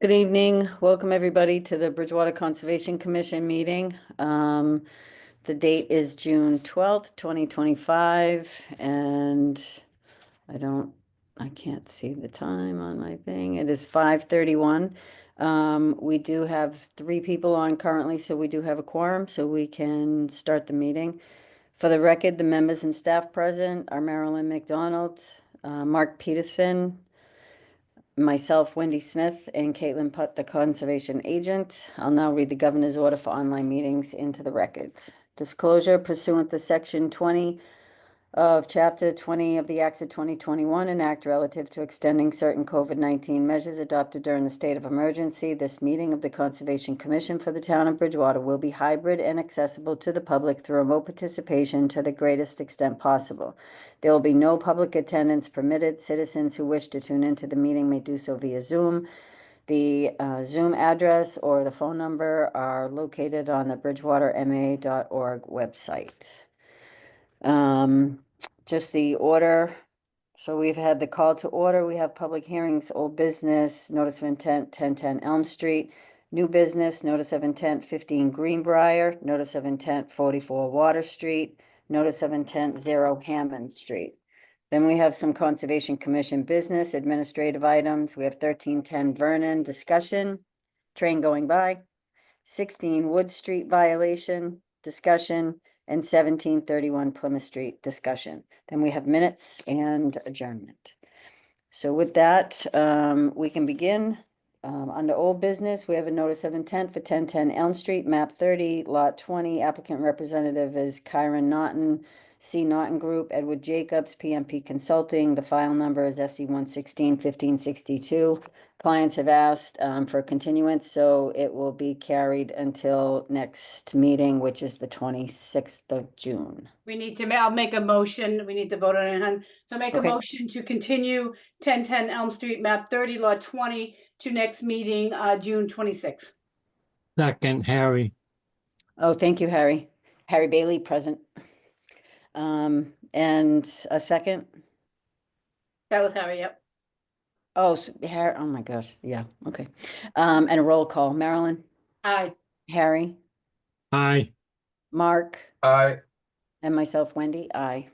Good evening. Welcome, everybody, to the Bridgewater Conservation Commission meeting. The date is June 12th, 2025, and I can't see the time on my thing. It is 5:31. We do have three people on currently, so we do have a quorum, so we can start the meeting. For the record, the members and staff present are Marilyn McDonald, Mark Peterson, myself, Wendy Smith, and Caitlin Putt, the conservation agent. I'll now read the governor's order for online meetings into the record. Disclosure pursuant to section 20 of chapter 20 of the Acts of 2021, an act relative to extending certain COVID-19 measures adopted during the state of emergency. This meeting of the Conservation Commission for the town of Bridgewater will be hybrid and accessible to the public through remote participation to the greatest extent possible. There will be no public attendance permitted. Citizens who wish to tune into the meeting may do so via Zoom. The Zoom address or the phone number are located on the bridgewaterma.org website. Just the order. So we've had the call to order. We have public hearings, old business, notice of intent, 1010 Elm Street, new business, notice of intent, 15 Greenbrier, notice of intent, 44 Water Street, notice of intent, 0 Hammond Street. Then we have some Conservation Commission business, administrative items. We have 1310 Vernon, discussion, train going by, 16 Wood Street violation, discussion, and 1731 Plymouth Street, discussion. Then we have minutes and adjournment. So with that, we can begin. Under old business, we have a notice of intent for 1010 Elm Street, map 30, lot 20. Applicant representative is Kyron Naughton, C. Naughton Group, Edward Jacobs, PMP Consulting. The file number is SE 116-1562. Clients have asked for a continuance, so it will be carried until next meeting, which is the 26th of June. I'll make a motion. We need to vote on it. So make a Okay. motion to continue 1010 Elm Street, map 30, lot 20 to next meeting, June 26th. Second, Harry. Oh, thank you, Harry. Harry Bailey, present. And a second? That was Harry, yep. Oh, Harry, oh my gosh, yeah, okay. And a roll call. Marilyn, Aye. Harry, Aye. Mark, Aye. and myself, Wendy, aye.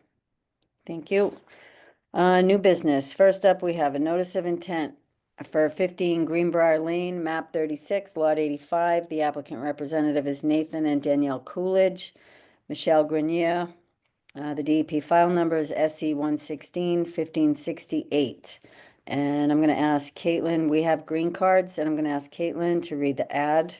Thank you. New business. First up, we have a notice of intent for 15 Greenbrier Lane, map 36, lot 85. The applicant representative is Nathan and Danielle Coolidge. Michelle Grenier. The DEP file number is SE 116-1568. And I'm going to ask Caitlin, we have green cards, and I'm going to ask Caitlin to read the ad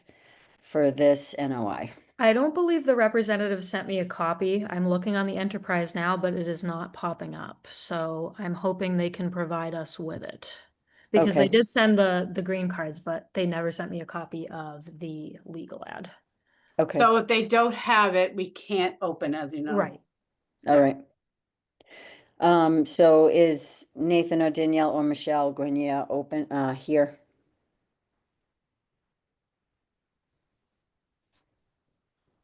for this NOI. I don't believe the representative sent me a copy. I'm looking on the enterprise now, but it is not popping up. So I'm hoping they can provide us with it. Because Okay. they did send the green cards, but they never sent me a copy of the legal ad. Okay, So if they don't have it, we can't open, as you know. Right. all right. So is Nathan or Danielle or Michelle Grenier open, here?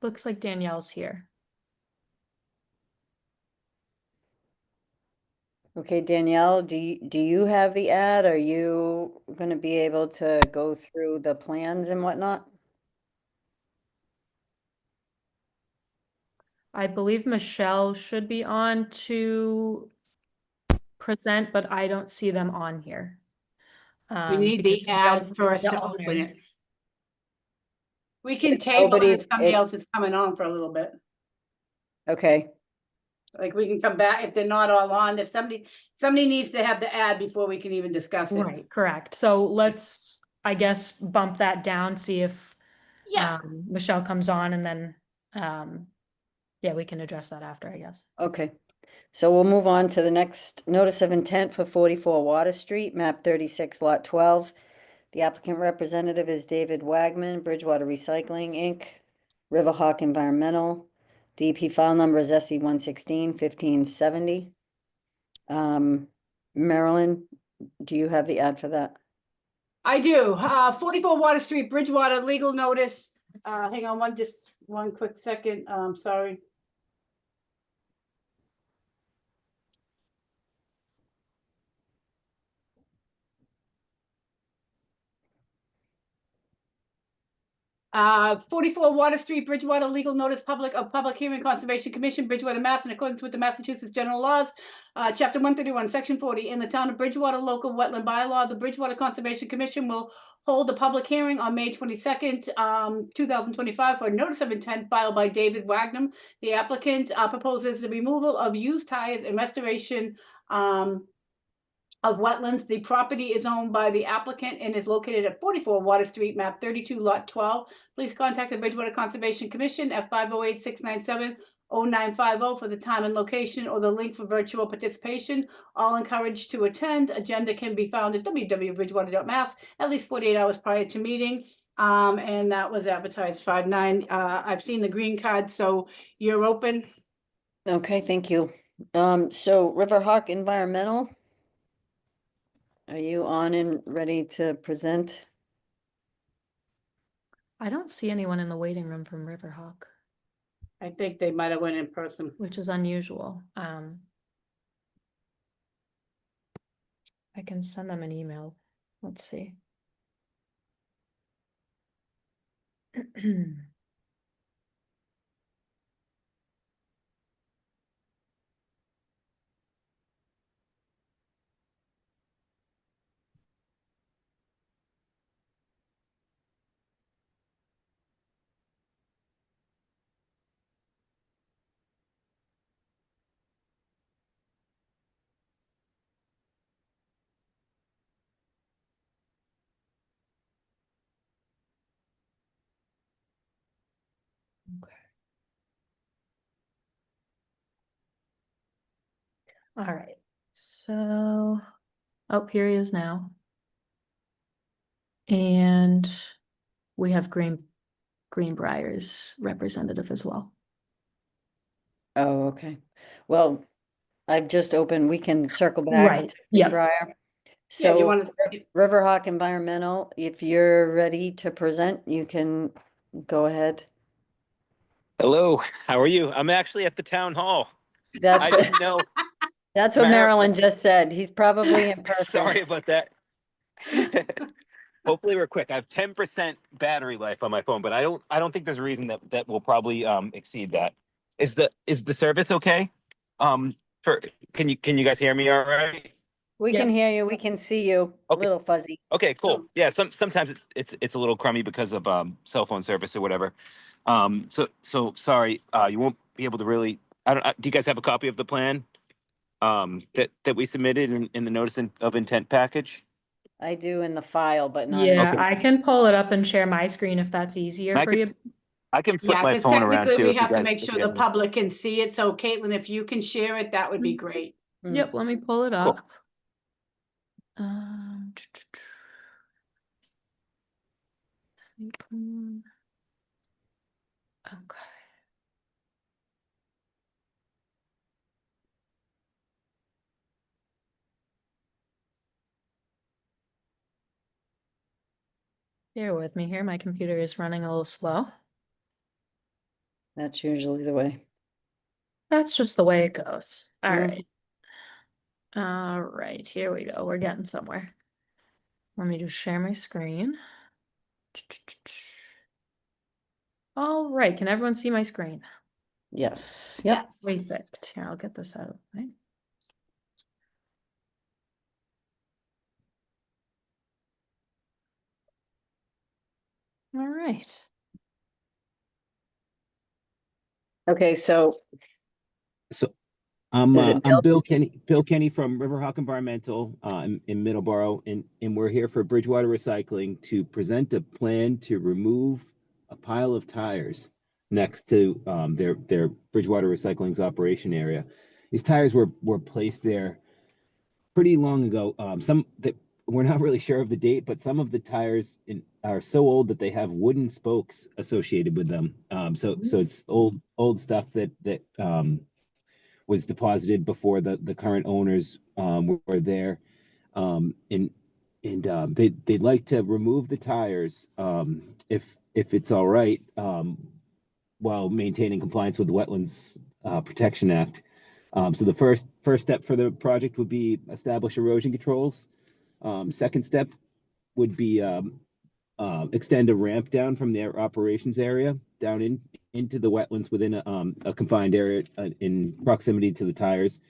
Looks like Danielle's here. Okay, Danielle, do you have the ad? Are you going to be able to go through the plans and whatnot? I believe Michelle should be on to present, but I don't see them on here. We need Because the ad Danielle's for us the to open owner. it. We can table it nobody's- if somebody if- else is coming on for a little bit. Okay, Like we can come back if they're not all on. If somebody needs to have the ad before we can even discuss it. Right, correct. So let's, I guess, bump that down, see if Yeah. Michelle comes on, and then yeah, we can address that after, I guess. okay. So we'll move on to the next notice of intent for 44 Water Street, map 36, lot 12. The applicant representative is David Wagman, Bridgewater Recycling, Inc., Riverhawk Environmental. DEP file number is SE 116-1570. Marilyn, do you have the ad for that? I do. 44 Water Street, Bridgewater, legal notice. Hang on just one quick second. Sorry. 44 Water Street, Bridgewater, legal notice public hearing, Conservation Commission, Bridgewater, Mass. In accordance with the Massachusetts General Laws, Chapter 131, Section 40, in the town of Bridgewater local wetland bylaw, the Bridgewater Conservation Commission will hold a public hearing on May 22nd, 2025 for a notice of intent filed by David Wagnum. The applicant proposes the removal of used tires and restoration of wetlands. The property is owned by the applicant and is located at 44 Water Street, map 32, lot 12. Please contact the Bridgewater Conservation Commission at 508-697-0950 for the time and location or the link for virtual participation. All encouraged to attend. Agenda can be found at www.bridgewater.mass at least 48 hours prior to meeting. And that was advertised 5/9. I've seen the green card, so you're open. Okay, thank you. So Riverhawk Environmental, are you on and ready to present? I don't see anyone in the waiting room from Riverhawk, I think they might have went in person. which is unusual. I can send them an email. Let's see. Okay. All right, so, oh, here he is now. And we have Greenbrier's representative as well. Oh, okay. Well, I've just opened, we can circle back Right, to yep. Greenbrier. Yeah, you So want to? Riverhawk Environmental, if you're ready to present, you can go ahead. Hello, how are you? I'm actually at the town hall. That's I what, didn't know. that's what Mar- Marilyn just said. He's probably in person. Sorry about that. Hopefully we're quick. I have 10% battery life on my phone, but I don't think there's a reason that will probably exceed that. Is the service okay? Can you guys hear me all right? We Yep. can hear you, we can see you, a Okay. little fuzzy. Okay, cool. Yeah, sometimes it's a little crummy because of cell phone service or whatever. So sorry, you won't be able to really. I don't. Do you guys have a copy of the plan that we submitted in the notice of intent package? I do in the file, but not. Yeah, Okay. I can pull it up and share my screen if that's easier I for could- you. I can flip Yeah, my because phone around technically too. we if you have to guys- make if sure you the guys- public can see it. So Caitlin, if you can share it, that would be great. Mm. Yep, let me pull it Cool. up. Okay. Bear with me here. My computer is running a little slow. That's usually the way. That's just the way it goes. All Mhm. right. All right, here we go. We're getting somewhere. Let me just share my screen. All right, can everyone see my screen? Yes, yep. Yes. Perfect. Here, I'll get this out. Right. All right. Okay, so So I'm Is it I'm Bill Kenny from Riverhawk Environmental in Middleborough, and we're here for Bridgewater Recycling to present a plan to remove a pile of tires next to their Bridgewater Recycling's operation area. These tires were placed there pretty long ago. Some that we're not really sure of the date, but some of the tires are so old that they have wooden spokes associated with them. So it's old stuff that was deposited before the current owners were there, and they'd like to remove the tires if it's all right, while maintaining compliance with the Wetlands Protection Act. So the first step for the project would be establish erosion controls. Second step would be extend a ramp down from their operations area down into the wetlands within a confined area in proximity to the tires,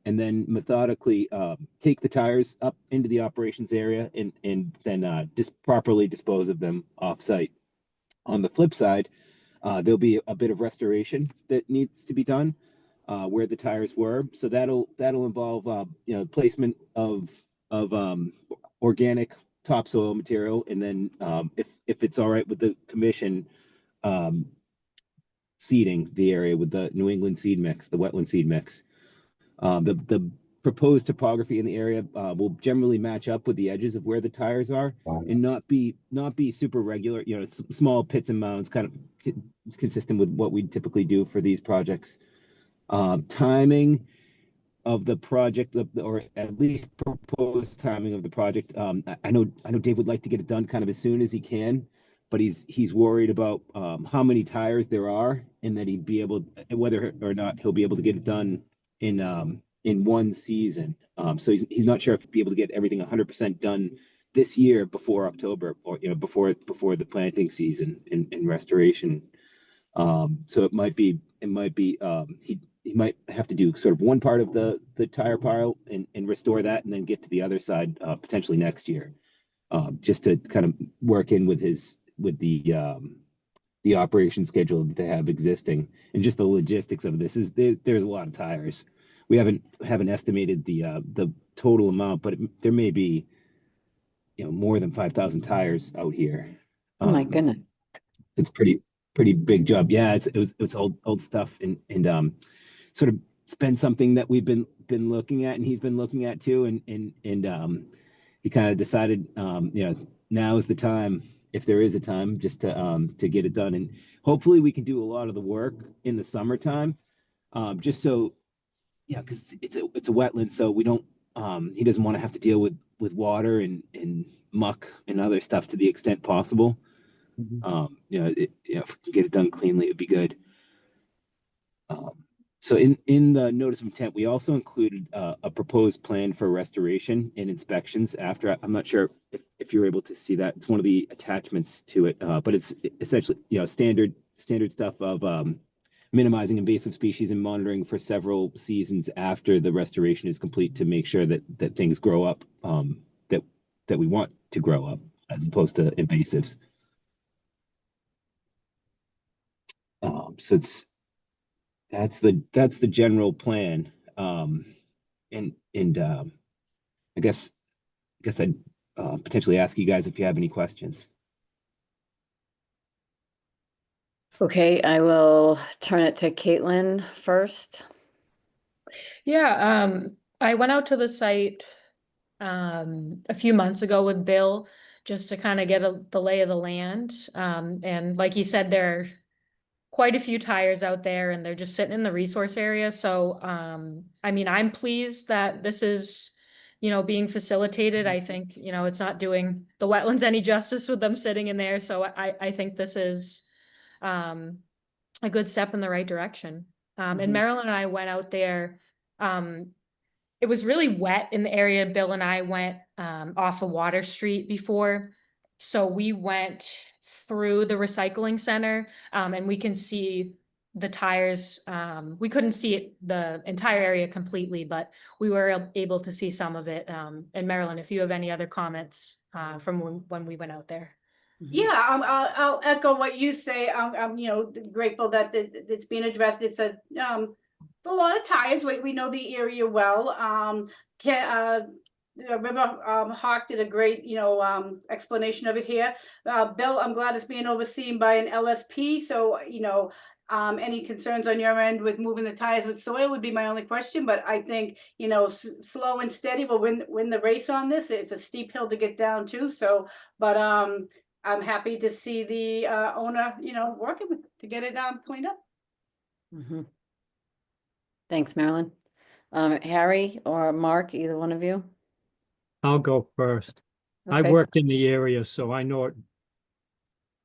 and then methodically take the tires up into the operations area and then properly dispose of them off-site. On the flip side, there'll be a bit of restoration that needs to be done where the tires were. So that'll involve placement of organic topsoil material, and then if it's all right with the commission, seeding the area with the New England seed mix, the wetland seed mix. The proposed topography in the area will generally match up with the edges of where the tires are, and not be super regular. Small pits and mounds, kind of consistent with what we typically do for these projects. Timing of the project, or at least proposed timing of the project. I know Dave would like to get it done kind of as soon as he can, but he's worried about how many tires there are, and that he'd be able, whether or not he'll be able to get it done in one season. So he's not sure if he'll be able to get everything 100% done this year before October, or before the planting season and restoration. So it might be he might have to do sort of one part of the tire pile and restore that, and then get to the other side potentially next year, just to kind of work in with the operation schedule that they have existing. And just the logistics of this is there's a lot of tires. We haven't estimated the total amount, but there may be more than 5,000 tires out here. Oh my goodness. It's pretty big job. Yeah, it's old stuff, and sort of been something that we've been looking at, and he's been looking at too, and he kind of decided now is the time, if there is a time, just to get it done. And hopefully we can do a lot of the work in the summertime, just so, because it's a wetland, so we don't he doesn't want to have to deal with water and muck and other stuff to the extent possible. If we can get it done cleanly, it'd be good. So in the notice of intent, we also included a proposed plan for restoration and inspections after. I'm not sure if you're able to see that. It's one of the attachments to it, but it's essentially standard stuff of minimizing invasive species and monitoring for several seasons after the restoration is complete, to make sure that things grow up that we want to grow up, as opposed to invasives. So that's the general plan. And I guess I'd potentially ask you guys if you have any questions. Okay, I will turn it to Caitlin first. Yeah, I went out to the site a few months ago with Bill, just to kind of get the lay of the land. And like he said, there are quite a few tires out there, and they're just sitting in the resource area. So, I mean, I'm pleased that this is, being facilitated. I think, it's not doing the wetlands any justice with them sitting in there. So I think this is a good step in the right direction. And Marilyn and I went out there. It was really wet in the area. Bill and I went off of Water Street before. So we went through the recycling center, and we can see the tires. We couldn't see the entire area completely, but we were able to see some of it. And Marilyn, if you have any other comments from when we went out there. Yeah, I'll echo what you say. I'm grateful that it's being addressed. It's a lot of tires. We know the area well. River Hawk did a great explanation of it here. Bill, I'm glad it's being overseen by an LSP. So any concerns on your end with moving the tires with soil would be my only question. But I think slow and steady will win the race on this. It's a steep hill to get down to. So, but I'm happy to see the owner, working to get it cleaned up. Thanks, Marilyn. Harry or Mark, either one of you? I'll go first. I Okay. worked in the area, so I know it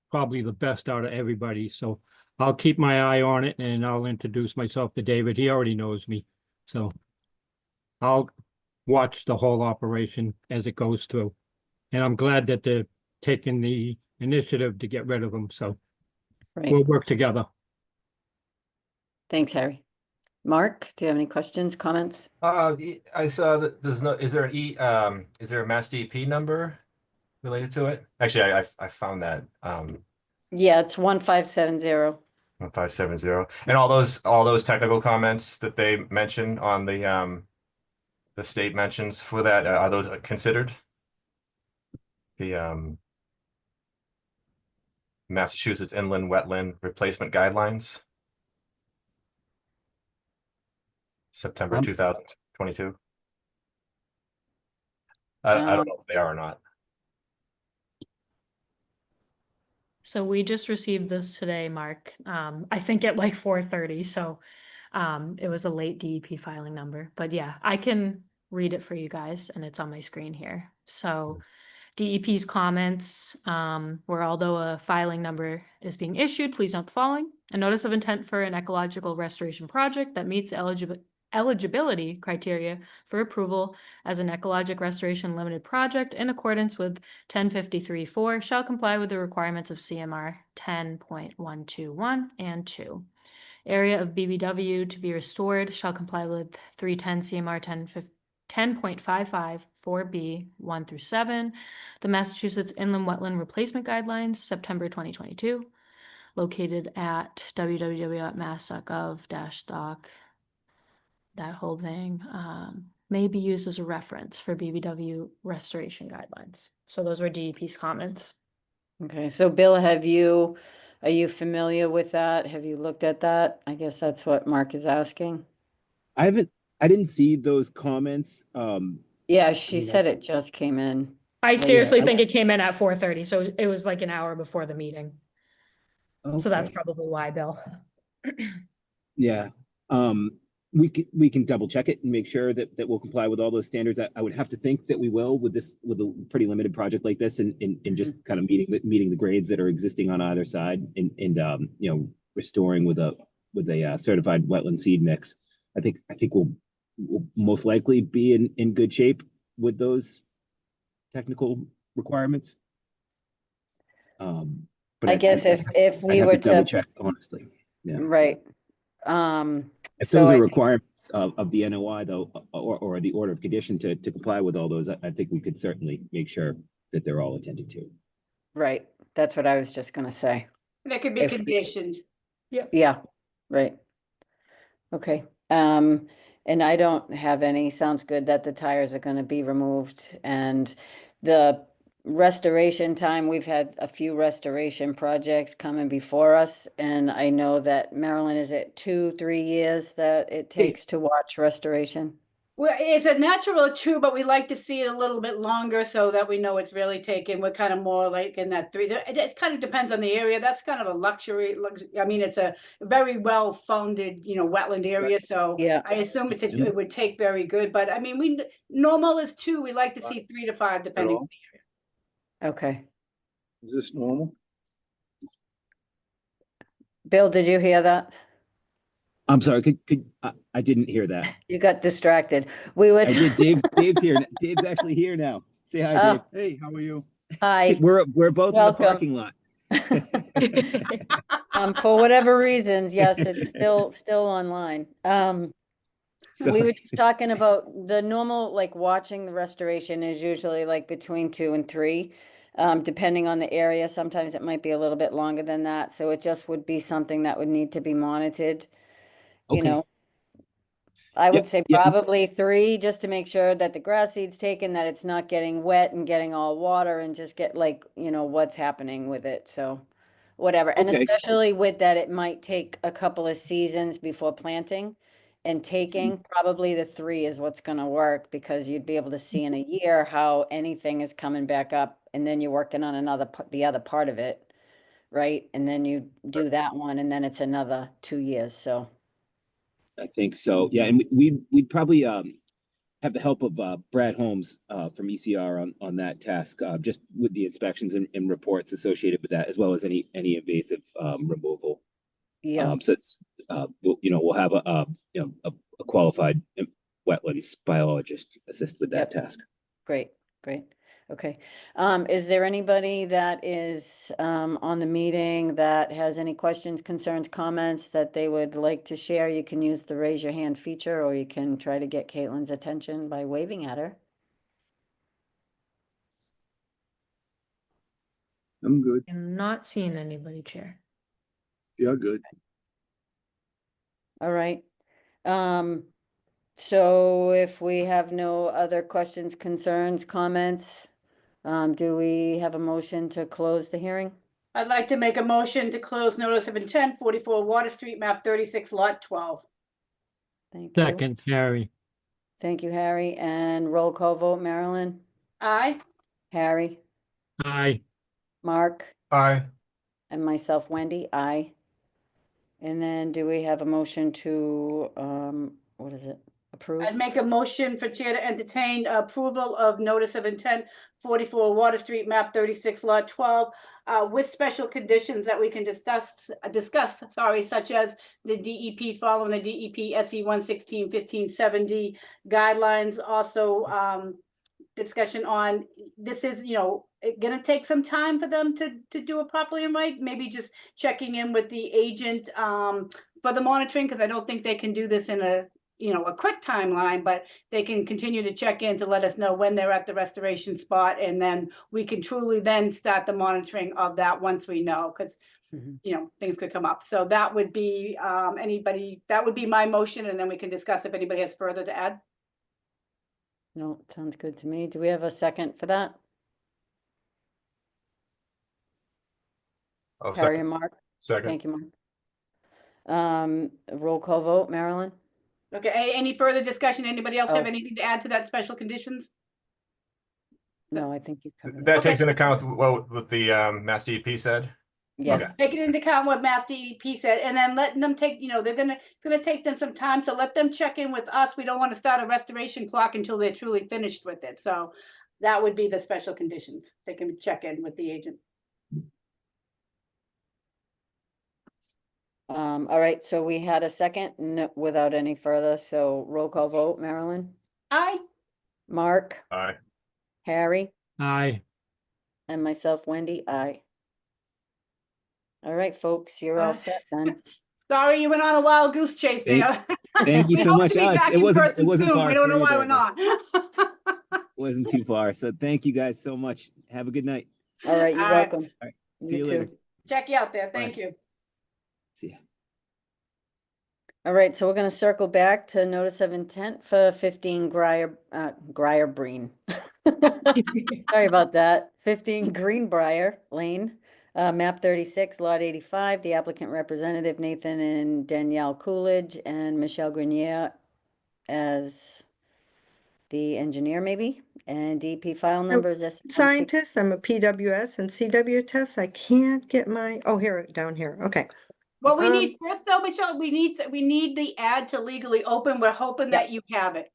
probably the best out of everybody. So I'll keep my eye on it, and I'll introduce myself to David. He already knows me. So I'll watch the whole operation as it goes through. And I'm glad that they're taking the initiative to get rid of them, so Right. we'll work together. Thanks, Harry. Mark, do you have any questions, comments? I saw that is there is there a Mass DEP number related to it? Actually, I found that, Yeah, it's 1570. 1570. And all those technical comments that they mentioned on the state mentions for that, are those considered? The, Massachusetts Inland Wetland Replacement Guidelines? September 2022. I don't know if they are or not. So we just received this today, Mark. I think at like 4:30, so it was a late DEP filing number. But yeah, I can read it for you guys, and it's on my screen here. So DEP's comments were, although a filing number is being issued, please note the following: a notice of intent for an ecological restoration project that meets eligibility criteria for approval as an ecologic restoration limited project in accordance with 1053-4 shall comply with the requirements of CMR 10.121 and 2. Area of BBW to be restored shall comply with 310 CMR 10.55 4B 1 through 7, the Massachusetts Inland Wetland Replacement Guidelines, September 2022, located at www.mass.gov/doc. That whole thing may be used as a reference for BBW restoration guidelines. So those were DEP's comments. Okay, so Bill, are you familiar with that? Have you looked at that? I guess that's what Mark is asking. I didn't see those comments. Yeah, she mean, said it just came in. I yeah, seriously I- think it came in at 4:30, so it was like an hour before the meeting. So that's Okay. probably why, Bill. Yeah. We can double check it and make sure that we'll comply with all those standards. I would have to think that we will with a pretty limited project like this, and just kind of meeting the grades that are existing on either side, and you know, restoring with a certified wetland seed mix. I think we'll most likely be in good shape with those technical requirements. But I guess if we I have were to double to, check, honestly. Yeah. right. If So those are I- requirements of the NOI though, or the order of condition to comply with all those, I think we could certainly make sure that they're all attended to. Right, that's what I was just gonna say. That could be If we- conditioned. Yeah, right. Okay, and I don't have any, sounds good that the tires are gonna be removed, and the restoration time, we've had a few restoration projects coming before us, and I know that Maryland, is it 2-3 years that it takes to watch restoration? Well, it's a natural 2, but we like to see it a little bit longer so that we know it's really taken. We're kind of more like in that 3. It kind of depends on the area. That's kind of a luxury. I mean, it's a very well-founded, wetland area. So Yeah. I assume it would take very good. But I mean, normal is 2. We like to see 3 to 5, depending. Hello? Okay, Is this normal? Bill, did you hear that? I'm sorry, I didn't hear that. You got distracted. We would. I did. Dave's here. Dave's actually here now. Say hi, Oh. Dave. Hey, how are you? Hi. We're both Welcome. in the parking lot. For whatever reasons, yes, it's still online. So- We were just talking about the normal, like watching the restoration is usually like between 2 and 3. Depending on the area, sometimes it might be a little bit longer than that. So it just would be something that would need to be monitored. You Okay. know, I would Yep, say yep. probably 3, just to make sure that the grass seed's taken, that it's not getting wet and getting all water, and just get like, what's happening with it. So whatever. And Okay. especially with that, it might take a couple of seasons before planting and taking. Probably the 3 is what's going to work, because you'd be able to see in a year how anything is coming back up, and then you're working on the other part of it, right? And then you do that one, and then it's another 2 years. So I think so. Yeah, and we'd probably have the help of Brad Holmes from ECR on that task, just with the inspections and reports associated with that, as well as any invasive removal. yeah, So it's we'll have a qualified wetlands biologist assist with that task. great. Okay. Is there anybody that is on the meeting that has any questions, concerns, comments that they would like to share? You can use the raise your hand feature, or you can try to get Caitlin's attention by waving at her. I'm good. I'm not seeing anybody, Chair. Yeah, good. All right. So if we have no other questions, concerns, comments, do we have a motion to close the hearing? I'd like to make a motion to close notice of intent, 44 Water Street, map 36, lot 12. Thank you. Second, Harry. Thank you, Harry. And roll call vote, Marilyn, Aye. Harry, Aye. Mark, Aye. and myself, Wendy, aye. And then do we have a motion to, what is it, approve? I'd make a motion for chair to entertain approval of notice of intent, 44 Water Street, map 36, lot 12, with special conditions that we can discuss, such as the DEP following the DEP SE 116-1570 guidelines. Also, discussion on, this is, gonna take some time for them to do it properly and right. Maybe just checking in with the agent for the monitoring, because I don't think they can do this in a quick timeline, but they can continue to check in to let us know when they're at the restoration spot, and then we can truly then start the monitoring of that once we know, because Mhm. things could come up. So that would be that would be my motion, and then we can discuss if anybody has further to add. No, sounds good to me. Do we have a second for that? Oh, Harry second. and Mark? Second. Thank you, Mark. Roll call vote, Marilyn? Okay, any further discussion? Anybody else have Oh. anything to add to that special conditions? No, I think you covered it. That takes into account what the Mass DEP said. Yes, Taking into account what Mass DEP said, and then letting them take, it's gonna take them some time, so let them check in with us. We don't want to start a restoration clock until they're truly finished with it, so that would be the special conditions. They can check in with the agent. all right, so we had a second, no, without any further, so roll call vote, Marilyn? Aye. Mark, Aye. Harry, Aye. and myself, Wendy, aye. All right, folks, you're all Uh, set then. Sorry you went on a wild goose chase there. Thank you We so hope much. to be back It in wasn't person soon. far We don't know for why either we're of us. not. Wasn't too far. So thank you guys so much. Have a good night. All right, you're All right. welcome. All right, see you too. later. Check you out there. Thank Bye. you. See ya. All right, so we're gonna circle back to notice of intent for 15 Greenbrier Breen. Sorry about that. 15 Greenbrier Lane, map 36, lot 85. The applicant representative Nathan and Danielle Coolidge and Michelle Grenier as the engineer maybe, and DP file number is S. Scientist, I'm a PWS and CW test. I can't get my, oh, here, down here. Okay. What we need first though, Michelle, we need the ad to legally open. We're hoping Yep. that you have it.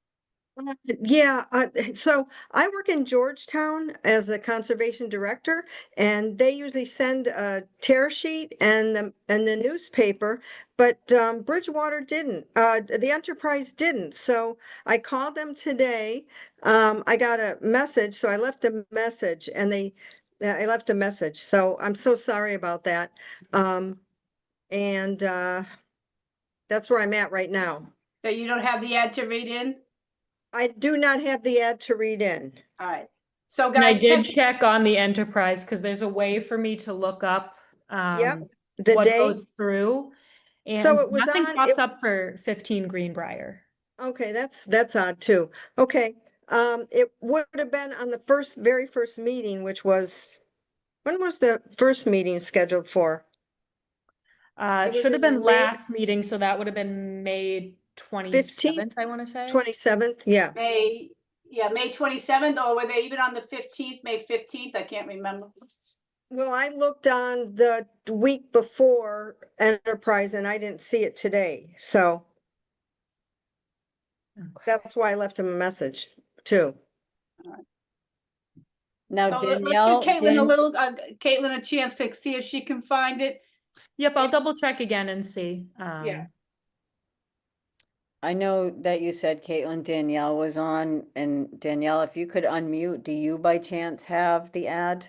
Yeah, so I work in Georgetown as a conservation director, and they usually send a tear sheet and the newspaper, but Bridgewater didn't. The Enterprise didn't. So I called them today. I got a message, so I left a message, and I left a message. So I'm so sorry about that. And that's where I'm at right now. So you don't have the ad to read in? I do not have the ad to read in. All right. So And I guys, did check on the Enterprise because there's a way for me to look up The what day, goes through. So And it was nothing on- pops it- up for 15 Greenbrier. okay, that's odd too. Okay, it would have been on the very first meeting, which was, when was the first meeting scheduled for? It It was should have in been May last meeting, so that would have been May 27th, I want to say. 27th, yeah. May 27th, or were they even on the 15th, May 15th? I can't remember. Well, I looked on the week before Enterprise and I didn't see it today, so Okay. that's why I left him a message too. Now So let's Danielle, give Caitlin a chance to see if she can find it. Yep, I'll double check again and see. Yeah. I know that you said Caitlin Danielle was on, and Danielle, if you could unmute, do you by chance have the ad?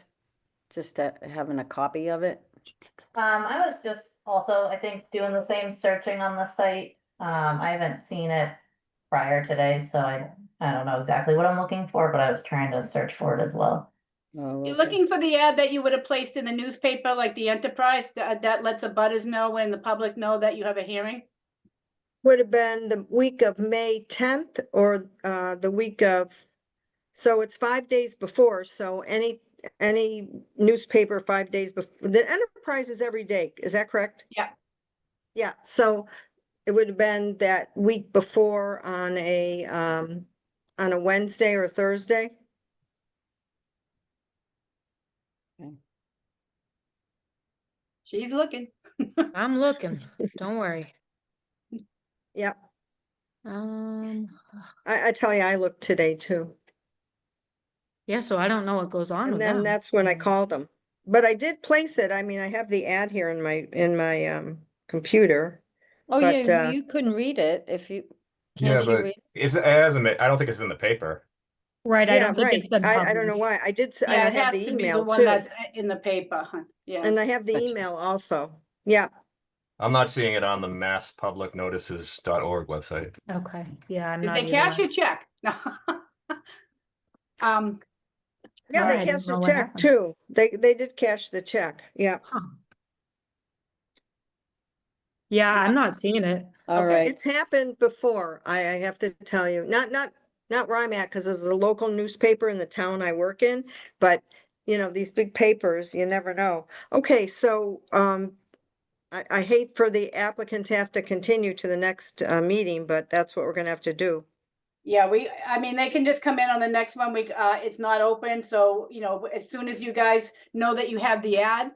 Just having a copy of it? I was just also, I think, doing the same searching on the site. I haven't seen it prior today, so I don't know exactly what I'm looking for, but I was trying to search for it as well. Oh, You're okay. looking for the ad that you would have placed in the newspaper, like the Enterprise, that lets the butters know and the public know that you have a hearing? Would have been the week of May 10th or the week of, so it's 5 days before, so any newspaper 5 days before, the Enterprise is every day, is that correct? Yeah. Yeah, so it would have been that week before on a Wednesday or Thursday. She's looking. I'm looking, don't worry. Yep, Um, I tell you, I looked today too. yeah, so I don't know what goes on And with then that. that's when I called them. But I did place it. I mean, I have the ad here in my computer. Oh, But, yeah, you couldn't read it if you, Yeah, can't you but read? it hasn't been, I don't think it's been in the paper. Right, I yeah, don't think right. it's been I don't know published. why. I did, and Yeah, I it have has the to be the email one too. that's in the paper, huh? Yeah. And I have the Gotcha. email also. Yeah, I'm not seeing it on the masspublicnotices.org website. Okay, yeah, I'm Did not they either. cash your check? yeah, I they didn't cashed know the what check happened. too. They did cash the check. Yeah. Huh. Yeah, I'm not seeing it. All Okay. right. It's happened before, I have to tell you, not where I'm at, because this is a local newspaper in the town I work in, but you know, these big papers, you never know. Okay, so, I hate for the applicant to have to continue to the next, meeting, but that's what we're gonna have to do. Yeah, I mean, they can just come in on the next one week. It's not open, so, you know, as soon as you guys know that you have the ad,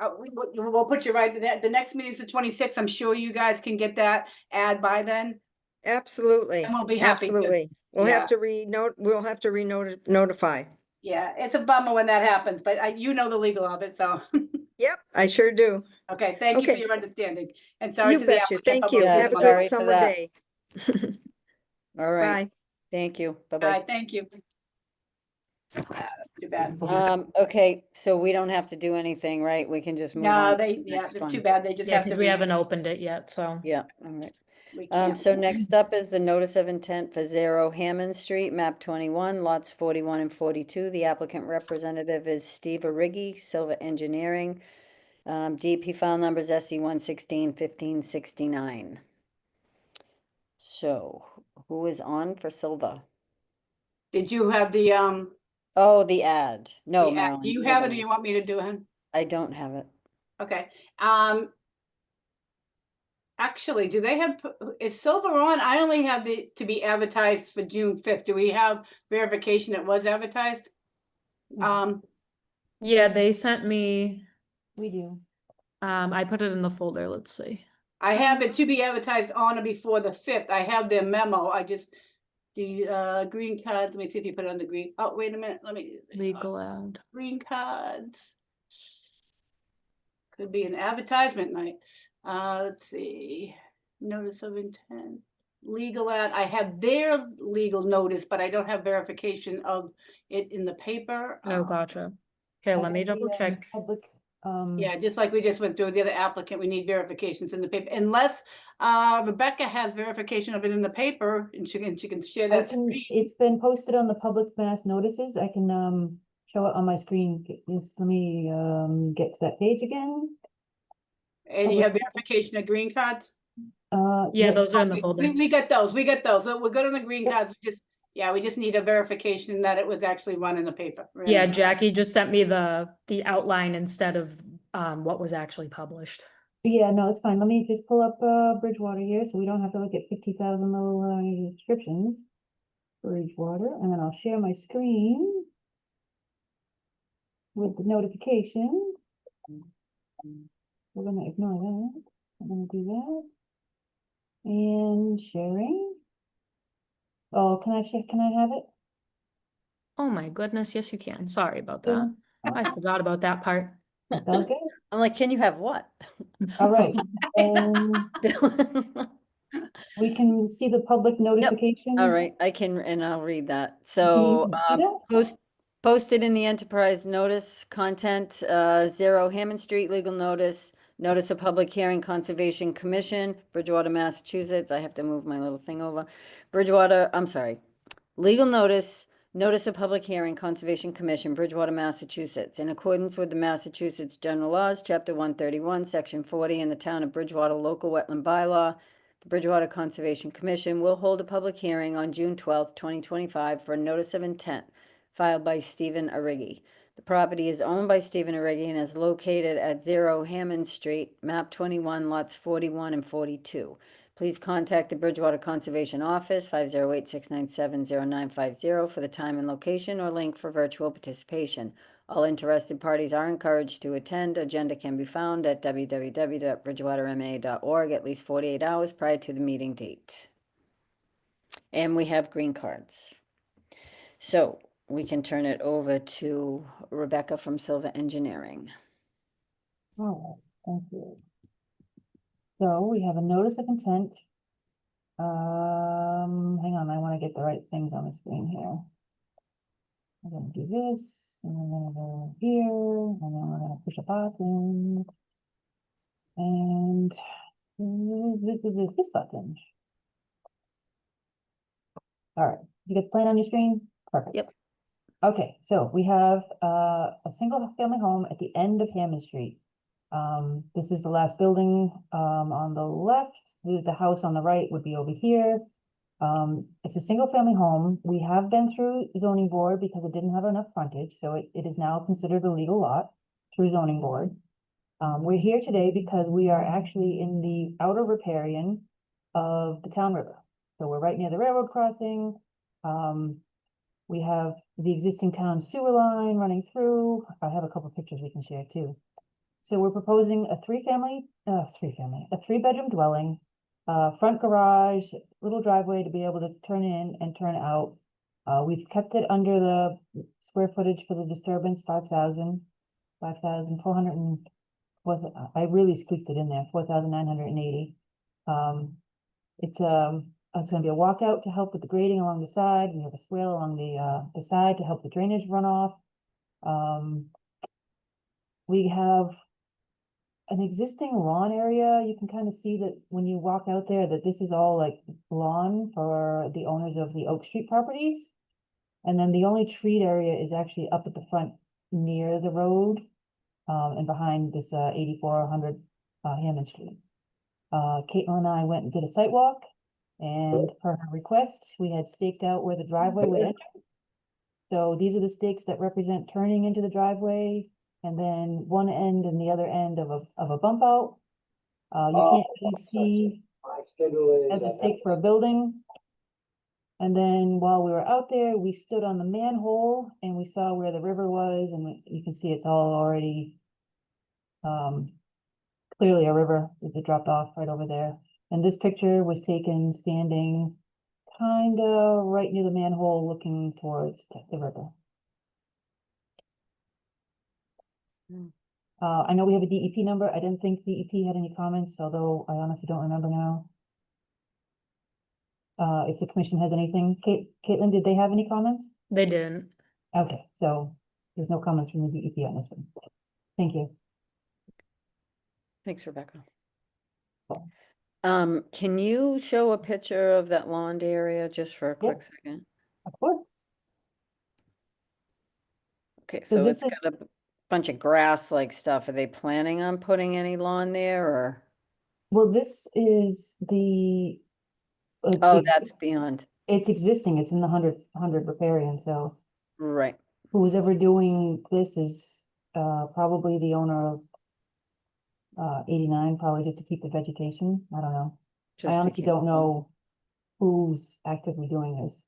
we'll put you right, the next meeting's the 26th. I'm sure you guys can get that ad by then. Absolutely, And we'll be happy to. absolutely. We'll Yeah. have to we'll have to notify. Yeah, it's a bummer when that happens, but you know the legal of it, so. Yep, I sure do. Okay, thank you for Okay. your understanding, and sorry You to the betcha. applicant. Thank for you. both Yeah, Have a of good sorry for summer that. day. All right. Bye. Thank you. All Bye-bye. right, thank you. Too bad. Okay, so we don't have to do anything, right? We can just move on. No, to the yeah, next that's one. too bad. They just Yeah, have to. because we haven't opened it yet, so. Yeah, all right. We can't. So next up is the notice of intent for 0 Hammond Street, map 21, lots 41 and 42. The applicant representative is Steve Arrighi, Silva Engineering. DP file numbers SE 116 1569. So who is on for Silva? Did you have the Oh, the ad. No, do Marilyn. you you're have it or gonna- you want me to do it? I don't have it. Okay, actually, do they have, is Silver on? I only have to be advertised for June 5th. Do we have verification it was advertised? Yeah, they sent me, We do. I put it in the folder, let's see. I have it to be advertised on or before the 5th. I have their memo. I just, the green cards, let me see if you put it on the green. Oh, wait a minute, let me. Legal ad. Green cards. Could be an advertisement night. Let's see, notice of intent, legal ad. I have their legal notice, but I don't have verification of it in the paper. Oh, gotcha. Okay, let me double check. Public, Yeah, just like we just went through the other applicant, we need verifications in the paper, unless Rebecca has verification of it in the paper and she can share that screen. it's been posted on the public mass notices. I can, show it on my screen. Just let me, get to that page again. And you have verification of green cards? Yeah, those are in the Okay, folder. we got those, So we're good on the green cards, we just need a verification that it was actually run in the paper. Yeah, Jackie just sent me the outline instead of what was actually published. Yeah, no, it's fine. Let me just pull up, Bridgewater here, so we don't have to look at 50,000 little, descriptions. Bridgewater, and then I'll share my screen with the notification. We're gonna ignore that. I'm gonna do that. And sharing. Oh, can I have it? Oh my goodness, yes you can. Sorry about Yeah. that. I forgot about that part. It's all good. I'm like, can you have what? All right. we can see the public notification. All right, I can, and I'll read that. you So, see that? posted in the enterprise notice content, 0 Hammond Street legal notice, notice of public hearing, Conservation Commission, Bridgewater, Massachusetts. I have to move my little thing over. Bridgewater, I'm sorry. Legal notice, notice of public hearing, Conservation Commission, Bridgewater, Massachusetts. In accordance with the Massachusetts General Laws, Chapter 131, Section 40, in the Town of Bridgewater Local Wetland Bylaw, the Bridgewater Conservation Commission will hold a public hearing on June 12th, 2025 for a notice of intent filed by Stephen Arrighi. The property is owned by Stephen Arrighi and is located at 0 Hammond Street, map 21, lots 41 and 42. Please contact the Bridgewater Conservation Office, 508-697-0950 for the time and location or link for virtual participation. All interested parties are encouraged to attend. Agenda can be found at www.bridgewaterma.org at least 48 hours prior to the meeting date. And we have green cards. So we can turn it over to Rebecca from Silva Engineering. All right, thank you. So we have a notice of intent. Hang on, I want to get the right things on the screen here. I'm gonna do this, and then I'm gonna go here, and then we're gonna push a button. And this button. All right, you get the plan on your screen? Perfect. Yep. Okay, so we have a single family home at the end of Hammond Street. This is the last building on the left. The house on the right would be over here. It's a single family home. We have been through zoning board because it didn't have enough frontage, so it is now considered a legal lot through zoning board. We're here today because we are actually in the outer riparian of the town river. So we're right near the railroad crossing. We have the existing town sewer line running through. I have a couple of pictures we can share too. So we're proposing a three bedroom dwelling, front garage, little driveway to be able to turn in and turn out. We've kept it under the square footage for the disturbance, 5,400 and I really squeaked it in there, 4,980. It's gonna be a walkout to help with the grading along the side. We have a swale along the side to help the drainage runoff. We have an existing lawn area. You can kind of see that when you walk out there that this is all like lawn for the owners of the Oak Street properties. And then the only treed area is actually up at the front near the road and behind this 8400 Hammond Street. Caitlin and I went and did a site walk, and per her request, we had staked out where the driveway would enter. So these are the stakes that represent turning into the driveway, and then one end and the other end of a bump out. You can't really see as a stake for a building. And then while we were out there, we stood on the manhole and we saw where the river was, and you can see it's all already clearly a river. It's dropped off right over there. And this picture was taken standing kind of right near the manhole looking towards the river. I know we have a DEP number. I didn't think DEP had any comments, although I honestly don't remember now. If the commission has anything. Caitlin, did they have any comments? They didn't. Okay, so there's no comments from the DEP on this one. Thank you. Thanks, Rebecca. Cool. Can you show a picture of that lawn area just for a quick second? Of course. Okay, So so this it's got a bunch of grass like stuff. Are they planning on putting any lawn there or? Well, this is the. Oh, that's beyond. It's existing. It's in the 100 riparian. So Right. who's ever doing this is probably the owner of 89, probably just to keep the vegetation. I don't know. Just I to honestly keep don't it know who's actively doing this.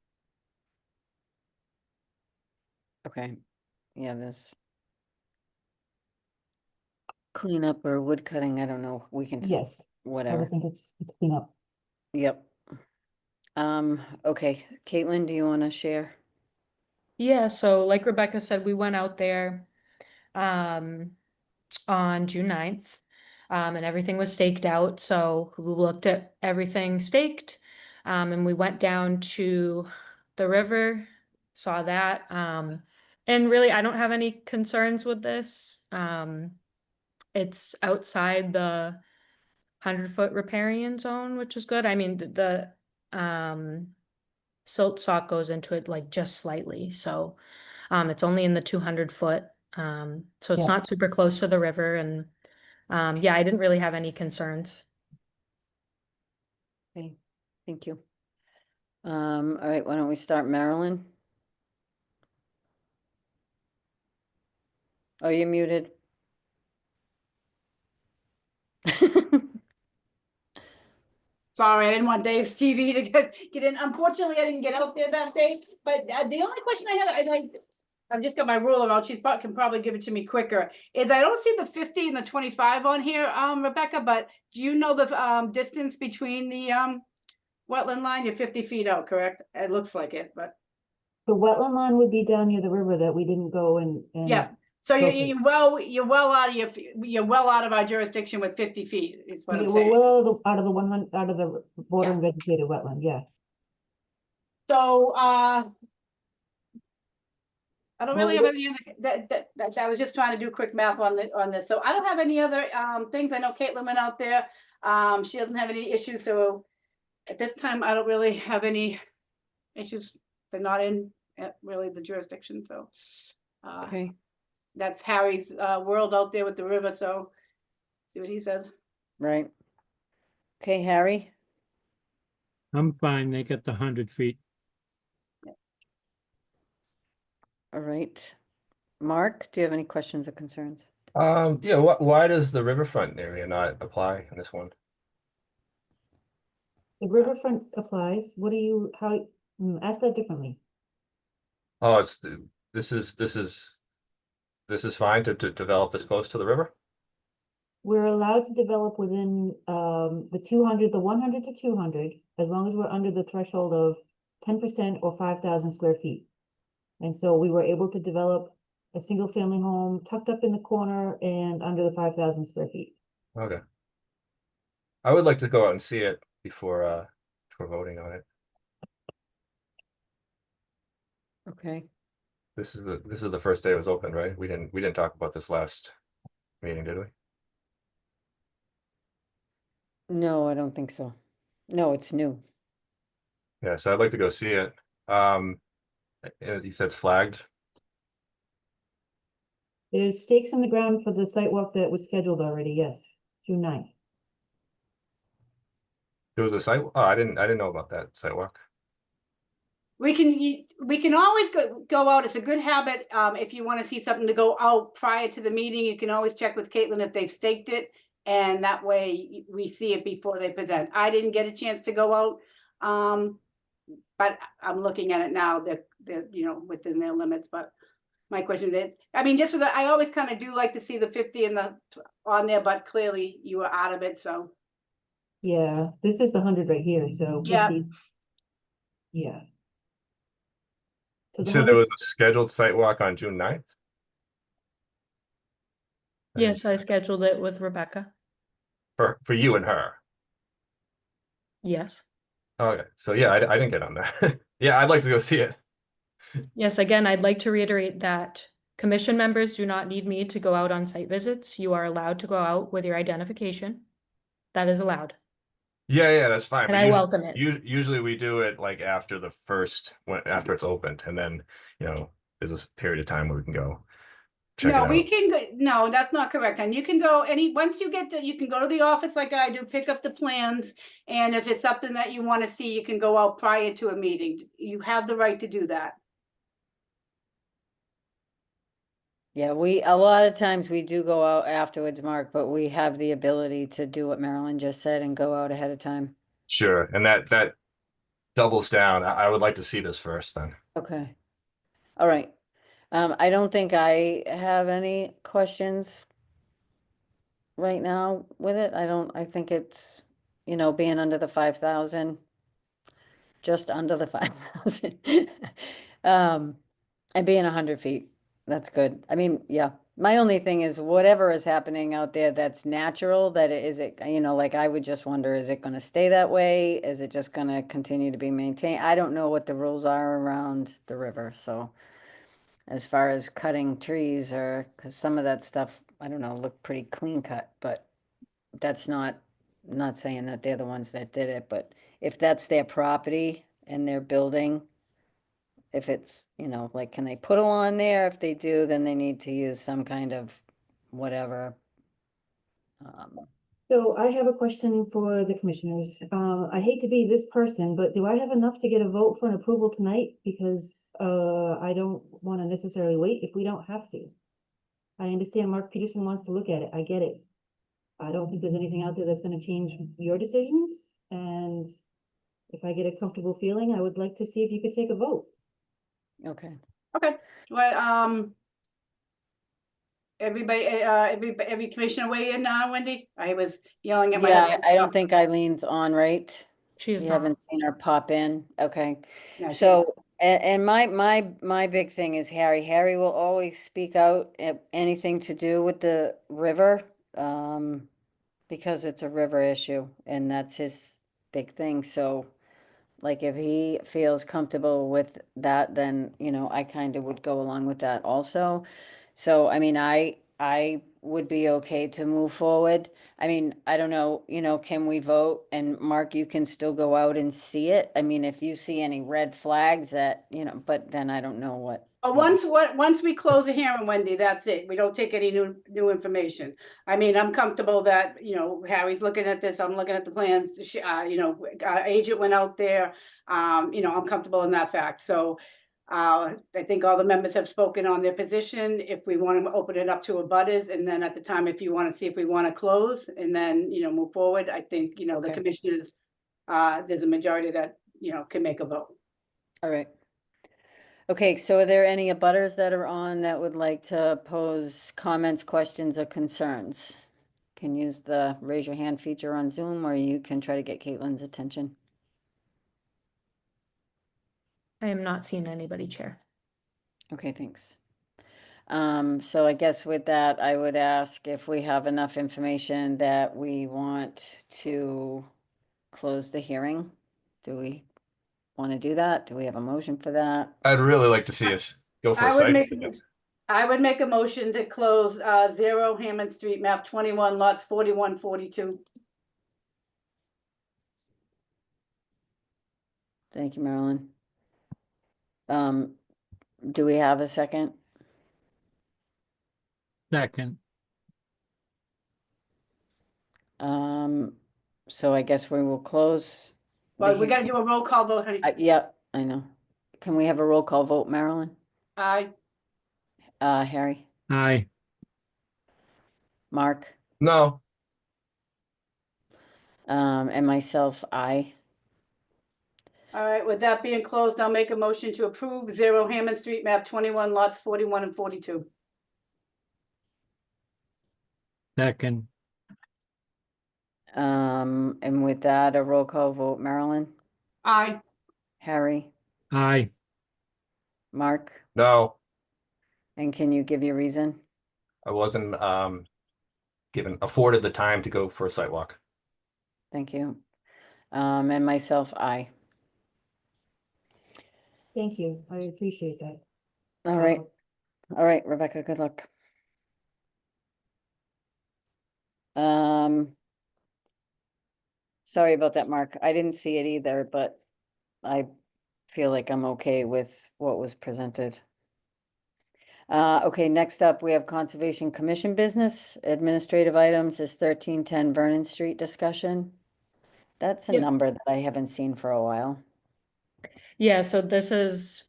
Okay. Yeah, this cleanup or wood cutting, I don't know. We can, Yes, I whatever. would think it's cleanup. Yep. Okay. Caitlin, do you want to share? Yeah, so like Rebecca said, we went out there on June 9th. and everything was staked out. So we looked at everything staked, and we went down to the river, saw that. And really, I don't have any concerns with this. It's outside the 100-foot riparian zone, which is good. I mean, the silt sock goes into it like just slightly, so it's only in the 200-foot. So it's Yeah. not super close to the river, and yeah, I didn't really have any concerns. Okay, thank you. All right, why don't we start, Marilyn? Oh, you're muted. Sorry, I didn't want Dave's TV to get in. Unfortunately, I didn't get out there that day, but the only question I have, I've just got my ruler out. She can probably give it to me quicker. Is I don't see the 50 and the 25 on here, Rebecca, but do you know the distance between the wetland line? You're 50 feet out, correct? It looks like it, but The wetland line would be down near the river that we didn't go and. yeah. So Okay. you're well out of our jurisdiction with 50 feet is what I'm We're saying. well out of the 100, out of the border vegetated wetland, yeah. So I don't really have Well, any other, that I was just trying to do quick math on this. So I don't have any other things. I know Caitlin went out there. She doesn't have any issues. So at this time, I don't really have any issues. They're not in really the jurisdiction. So Okay, that's Harry's world out there with the river. So see what he says. right. Okay, Harry? I'm fine. They get the 100 feet. All right. Mark, do you have any questions or concerns? Yeah, why does the riverfront area not apply in this one? the riverfront applies, what do you, ask that differently. Oh, this is fine to develop this close to the river? We're allowed to develop within, the 200, the 100 to 200, as long as we're under the threshold of 10% or 5,000 square feet. And so we were able to develop a single family home tucked up in the corner and under the 5,000 square feet. Okay. I would like to go out and see it before voting on it. Okay, This is the first day it was opened, right? We didn't talk about this last meeting, did we? no, I don't think so. No, it's new. Yeah, so I'd like to go see it. You said it's flagged. There's stakes in the ground for the site walk that was scheduled already, yes, June 9th. There was a site. Oh, I didn't know about that sidewalk. We can always go out. It's a good habit. If you want to see something to go out prior to the meeting, you can always check with Caitlin if they've staked it. And that way we see it before they present. I didn't get a chance to go out. But I'm looking at it now that they're, within their limits. But my question is, I mean, just for the, I always kind of do like to see the 50 and the on there, but clearly you were out of it. So Yeah, this is the 100 right here, so. Yeah. 50. Yeah. So You the said there 100 was a scheduled site walk on June 9th? Yes, I scheduled it with Rebecca. For you and her. Yes. Okay, so yeah, I didn't get on that. Yeah, I'd like to go see it. Yes, again, I'd like to reiterate that commission members do not need me to go out on site visits. You are allowed to go out with your identification. That is allowed. Yeah, that's fine. And but I welcome it. Usually we do it like after after it's opened, and then there's a period of time where we can go check it no, out. we can go. No, that's not correct. And you can go once you get to, you can go to the office like I do, pick up the plans. And if it's something that you want to see, you can go out prior to a meeting. You have the right to do that. Yeah, a lot of times we do go out afterwards, Mark, but we have the ability to do what Marilyn just said and go out ahead of time. Sure, and that doubles down. I would like to see this first then. Okay. All right. I don't think I have any questions right now with it. I think it's, being under the 5,000, just under the 5,000. And being 100 feet, that's good. I mean, yeah, My only thing is whatever is happening out there that's natural, is it, like I would just wonder, is it gonna stay that way? Is it just gonna continue to be maintained? I don't know what the rules are around the river, so as far as cutting trees or, because some of that stuff, I don't know, looked pretty clean cut, but that's not saying that they're the ones that did it, but if that's their property and they're building, if it's, like, can they put a lawn there? If they do, then they need to use some kind of whatever. So I have a question for the commissioners. I hate to be this person, but do I have enough to get a vote for an approval tonight? Because, I don't want to necessarily wait if we don't have to. I understand Mark Peterson wants to look at it. I get it. I don't think there's anything out there that's gonna change your decisions, and if I get a comfortable feeling, I would like to see if you could take a vote. Okay. Okay, well, everybody, every commissioner weigh in now, Wendy? I was yelling at my Yeah, husband. I don't think Eileen's on, right? She is You not. haven't seen her pop in, okay. No, she- So, and my big thing is Harry. Harry will always speak out at anything to do with the river, because it's a river issue and that's his big thing. So, like, if he feels comfortable with that, then, I kind of would go along with that also. So, I mean, I would be okay to move forward. I mean, I don't know, can we vote? And Mark, you can still go out and see it. I mean, if you see any red flags that, but then I don't know what. Once we close the hearing, Wendy, that's it. We don't take any new information. I mean, I'm comfortable that, Harry's looking at this, I'm looking at the plans, our agent went out there. I'm comfortable in that fact. So, I think all the members have spoken on their position. If we want to open it up to abutters, and then at the time, if you want to see if we want to close and then, move forward, I think, the Okay. commissioners, there's a majority that, can make a vote. All right. Okay, so are there any abutters that are on that would like to pose comments, questions, or concerns? Can use the raise your hand feature on Zoom, or you can try to get Caitlin's attention. I am not seeing anybody, Chair. Okay, thanks. So I guess with that, I would ask if we have enough information that we want to close the hearing. Do we want to do that? Do we have a motion for that? I'd really like to see us go for a I would site. make, I would make a motion to close 0 Hammond Street, map 21, lots 41, 42. Thank you, Marilyn. Do we have a second? Second, So I guess we will close. the Well, we hea- gotta do a roll call vote, honey. Yeah, I know. Can we have a roll call vote, Marilyn? Aye. Harry, aye, Mark, No, and myself, aye. All right, with that being closed, I'll make a motion to approve 0 Hammond Street, map 21, lots 41 and 42. second, And with that, a roll call vote, Marilyn, Aye. Harry, aye, Mark, no, and can you give your reason? I wasn't afforded the time to go for a site walk. Thank you. And myself, aye. Thank you. I appreciate that. All right, all right, Rebecca, good luck. Sorry about that, Mark. I didn't see it either, but I feel like I'm okay with what was presented. Okay, next up, we have Conservation Commission business. Administrative items is 1310 Vernon Street discussion. That's a Yep. number that I haven't seen for a while. Yeah, so this is,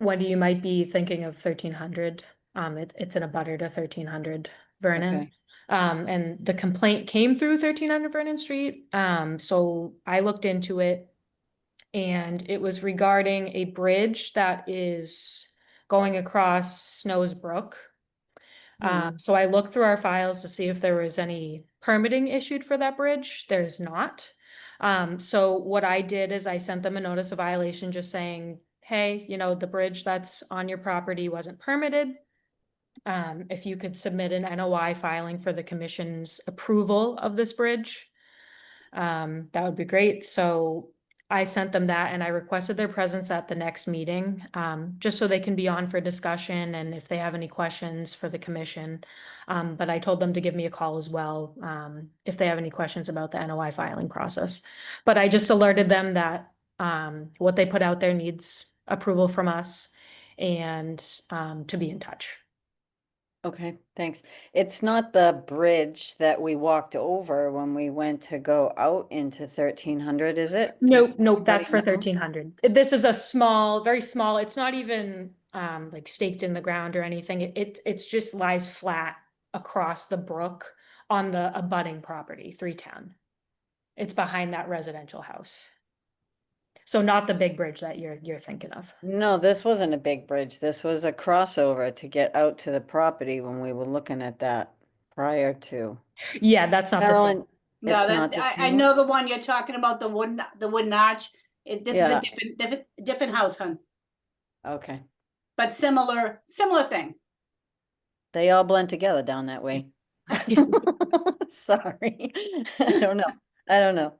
Wendy, you might be thinking of 1300. It's in a butter to 1300 Vernon. Okay. And the complaint came through 1300 Vernon Street. So I looked into it, and it was regarding a bridge that is going across Snows Brook. So I looked through our files to see if there was any permitting issued for that bridge. There's not. So what I did is I sent them a notice of violation just saying, hey, the bridge that's on your property wasn't permitted. if you could submit an NOI filing for the commission's approval of this bridge. That would be great. So I sent them that and I requested their presence at the next meeting, just so they can be on for discussion and if they have any questions for the commission. But I told them to give me a call as well, if they have any questions about the NOI filing process. But I just alerted them that, what they put out there needs approval from us and, to be in touch. Okay, thanks. It's not the bridge that we walked over when we went to go out into 1300, is it? Nope, Does nope, that's for anybody know? 1300. This is a small, very small, it's not even like staked in the ground or anything. It's just lies flat across the brook on the abutting property, 310. It's behind that residential house. So not the big bridge that you're thinking of. No, this wasn't a big bridge. This was a crossover to get out to the property when we were looking at that prior to. Yeah, that's not the same. Carolyn, No, it's that, not the I same one? know the one you're talking about, the wooden arch. This is Yeah. a different house, hun, Okay, but similar thing. they all blend together down that way. Sorry, I don't know.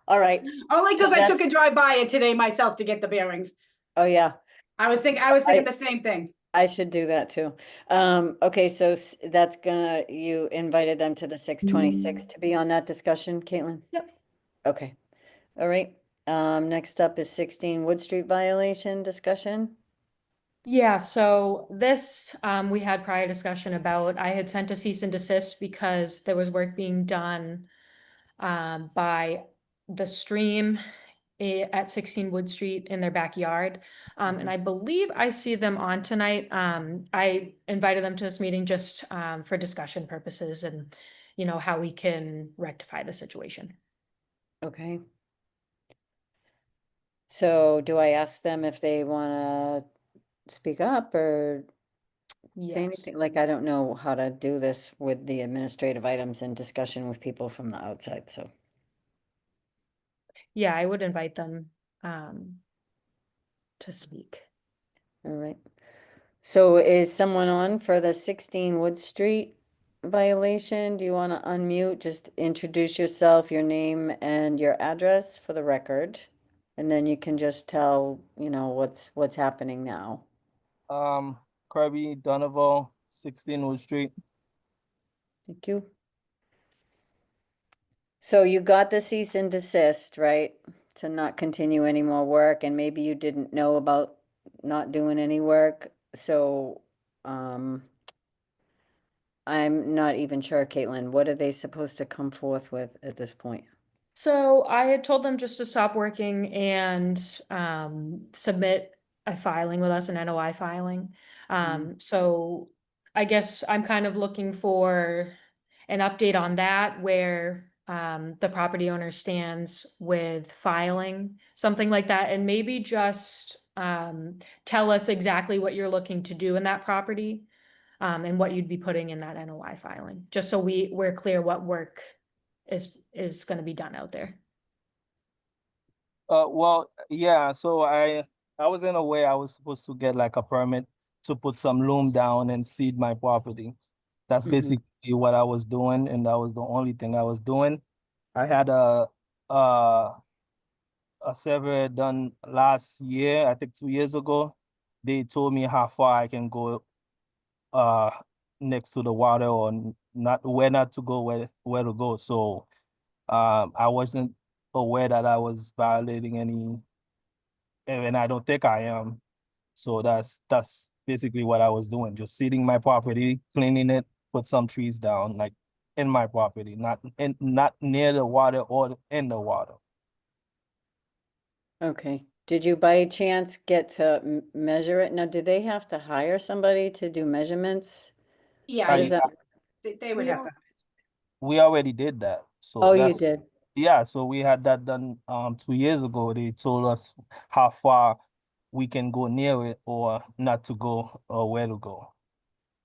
All right, Only because So I took that's- a drive by it today myself to get the bearings. oh yeah, I was thinking the same thing. I should do that too. Okay, so that's you invited them to the 626 to be on that discussion, Caitlin? Yep. Okay, all right. Next up is 16 Wood Street violation discussion. Yeah, so this, we had prior discussion about, I had sent a cease and desist because there was work being done by the stream at 16 Wood Street in their backyard. And I believe I see them on tonight. I invited them to this meeting just for discussion purposes and, how we can rectify the situation. Okay. So do I ask them if they want to speak up or say Yes. anything? Like, I don't know how to do this with the administrative items and discussion with people from the outside, so. Yeah, I would invite them to speak. All right. So is someone on for the 16 Wood Street violation? Do you want to unmute? Just introduce yourself, your name and your address for the record. And then you can just tell, what's happening now. Kirby Donovan, 16 Wood Street. Thank you. So you got the cease and desist, right? To not continue any more work, and maybe you didn't know about not doing any work. So, I'm not even sure, Caitlin, what are they supposed to come forth with at this point? So I had told them just to stop working and submit a filing with us, an NOI filing. So I guess I'm kind of looking for an update on that where the property owner stands with filing, something like that, and maybe just tell us exactly what you're looking to do in that property and what you'd be putting in that NOI filing, just so we're clear what work is going to be done out there. Well, yeah, so I wasn't aware I was supposed to get like a permit to put some loom down and seed my property. That's Mhm. basically what I was doing, and that was the only thing I was doing. I had a survey done last year, I think 2 years ago. They told me how far I can go next to the water or where not to go, where to go. So I wasn't aware that I was violating any, and I don't think I am. So that's basically what I was doing, just seeding my property, cleaning it, put some trees down, like in my property, not near the water or in the water. Okay. Did you by chance get to measure it? Now, do they have to hire somebody to do measurements? Yeah, How does that? they would have to. We already did that. So Oh, you that's- did? Yeah, so we had that done 2 years ago. They told us how far we can go near it or not to go or where to go.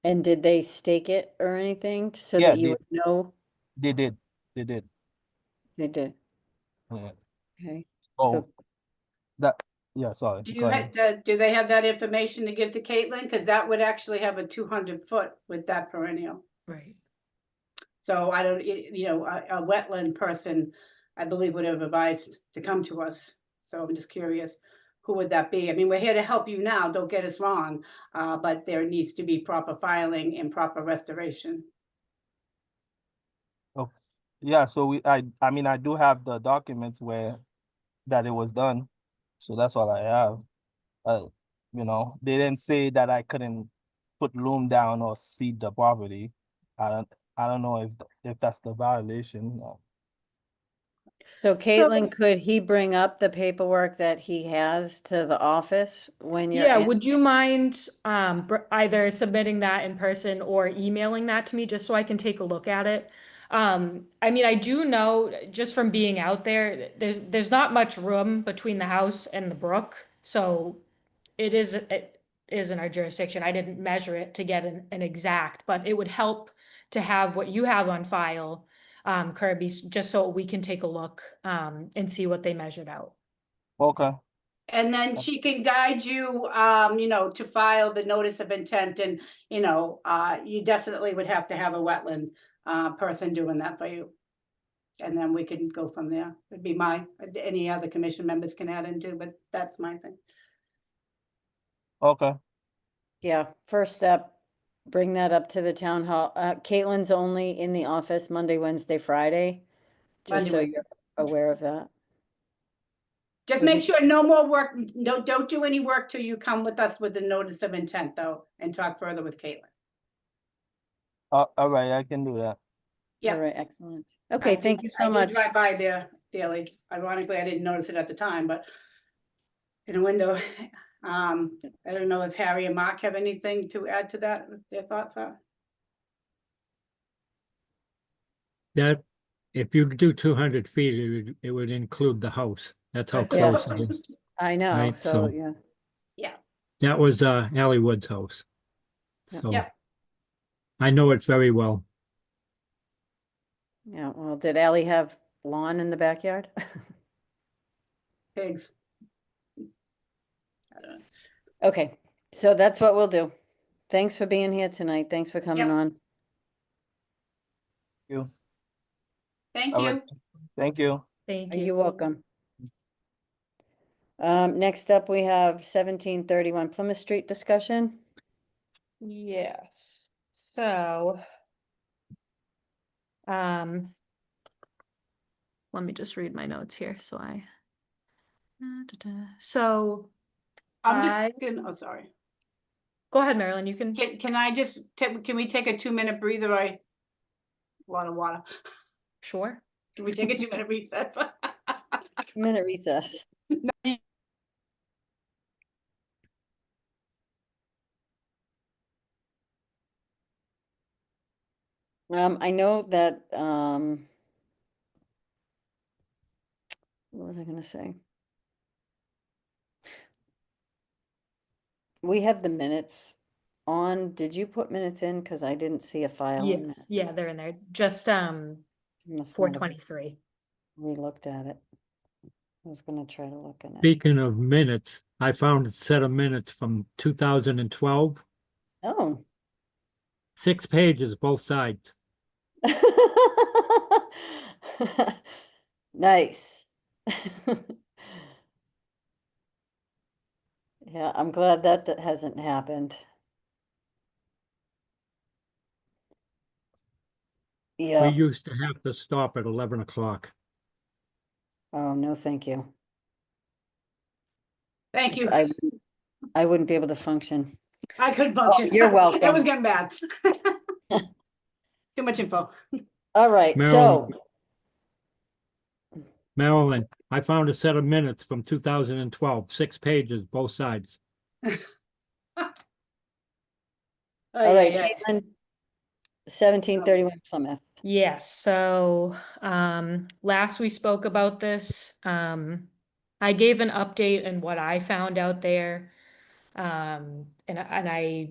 And did they stake it or anything so Yeah, that you would know? They did. They did. They did. Yeah. Okay. Oh, So, that Yeah, sorry, Do go you ahead. have, do they have that information to give to Caitlin? Because that would actually have a 200-foot with that perennial. Right. So I don't, you know, a wetland person, I believe, would have advised to come to us. So I'm just curious, who would that be? I mean, we're here to help you now, don't get us wrong, but there needs to be proper filing and proper restoration. Oh, yeah, so I mean, I do have the documents where that it was done. So that's all I have. Uh, you know, they didn't say that I couldn't put loom down or seed the property. I don't know if that's the violation. So So- Caitlin, could he bring up the paperwork that he has to the office when you're Yeah, in? would you mind either submitting that in person or emailing that to me just so I can take a look at it? I mean, I do know just from being out there, there's not much room between the house and the brook, so it is in our jurisdiction. I didn't measure it to get an exact, but it would help to have what you have on file, Kirby, just so we can take a look and see what they measured out. Okay. And then she can guide you, you know, to file the notice of intent and, you know, you definitely would have to have a wetland person doing that for you. And then we can go from there. It'd be any other commission members can add into, but that's my thing. Okay. Yeah, first step, bring that up to the town hall. Caitlin's only in the office Monday, Wednesday, Friday. Just so Monday, you're aware of that. Just Would make you- sure no more work, don't do any work till you come with us with the notice of intent though, and talk further with Caitlin. All right, I can do that. Yeah. All right, excellent. Okay, thank you so I do much. drive by there daily. Ironically, I didn't notice it at the time, but in a window, I don't know if Harry and Mark have anything to add to that, what their thoughts are. That, if you do 200 feet, it would include the house. That's how Yeah. close it is. I know, Right, so, so- yeah. Yeah, That was Ally Wood's house. Yep. So Yep. I know it very well. Yeah, well, did Ally have lawn in the backyard? pigs. I don't know. Okay, so that's what we'll do. Thanks for being here tonight. Thanks for coming Yep. on. You. Thank All you. right. Thank you. Thank you. You're welcome. Next up, we have 1731 Plymouth Street discussion. Yes, so. Let me just read my notes here, so I. So, I'm I- just, oh, sorry. go ahead, Marilyn, you can, Can I just, can we take a 2-minute breather? A lot of water. sure. Can we take a 2-minute recess? Minute recess. I know that, what was I gonna say? We have the minutes on. Did you put minutes in? Because I didn't see a file in Yes, that. yeah, they're in there, just, Must four not have twenty-three. re-looked at it. I was gonna try to look in it. Speaking of minutes, I found a set of minutes from 2012, Oh. 6 pages, both sides. Nice. Yeah, I'm glad that hasn't happened. We Yeah, used to have to stop at 11 o'clock. oh, no, thank you. Thank you. I wouldn't be able to function. I couldn't function. you're It was welcome. getting bad. Too much info. All right, so, Marilyn, I found a set of minutes from 2012, 6 pages, both sides. all right, Caitlin, 1731 Plymouth. Yes, so, last we spoke about this, I gave an update and what I found out there. And I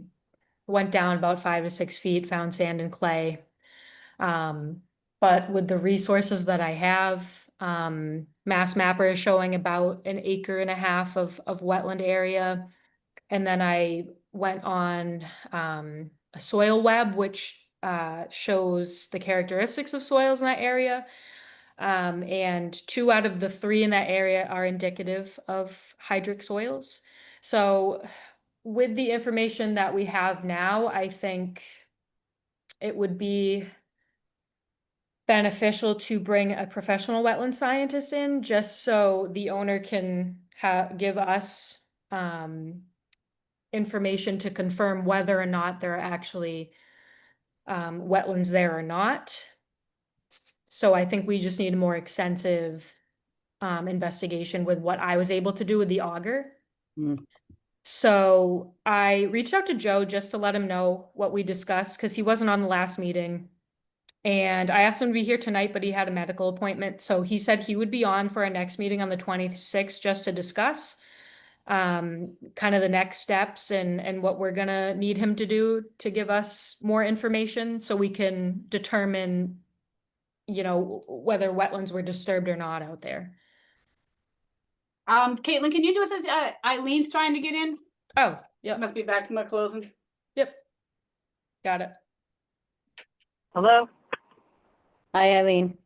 went down about 5 to 6 feet, found sand and clay. But with the resources that I have, Mass Mapper is showing about 1.5 acres of wetland area. And then I went on a soil web, which shows the characteristics of soils in that area. And 2 out of the 3 in that area are indicative of hydric soils. So with the information that we have now, I think it would be beneficial to bring a professional wetland scientist in, just so the owner can give us information to confirm whether or not there are actually wetlands there or not. So I think we just need a more extensive investigation with what I was able to do with the auger. Mm. So I reached out to Joe just to let him know what we discussed, because he wasn't on the last meeting. And I asked him to be here tonight, but he had a medical appointment. So he said he would be on for our next meeting on the 26th just to discuss kind of the next steps and what we're gonna need him to do to give us more information so we can determine, you know, whether wetlands were disturbed or not out there. Caitlin, can you do this? Eileen's trying to get in. Oh, yeah. Must be back from the closing. Yep. Got it. Hello? Hi, Eileen.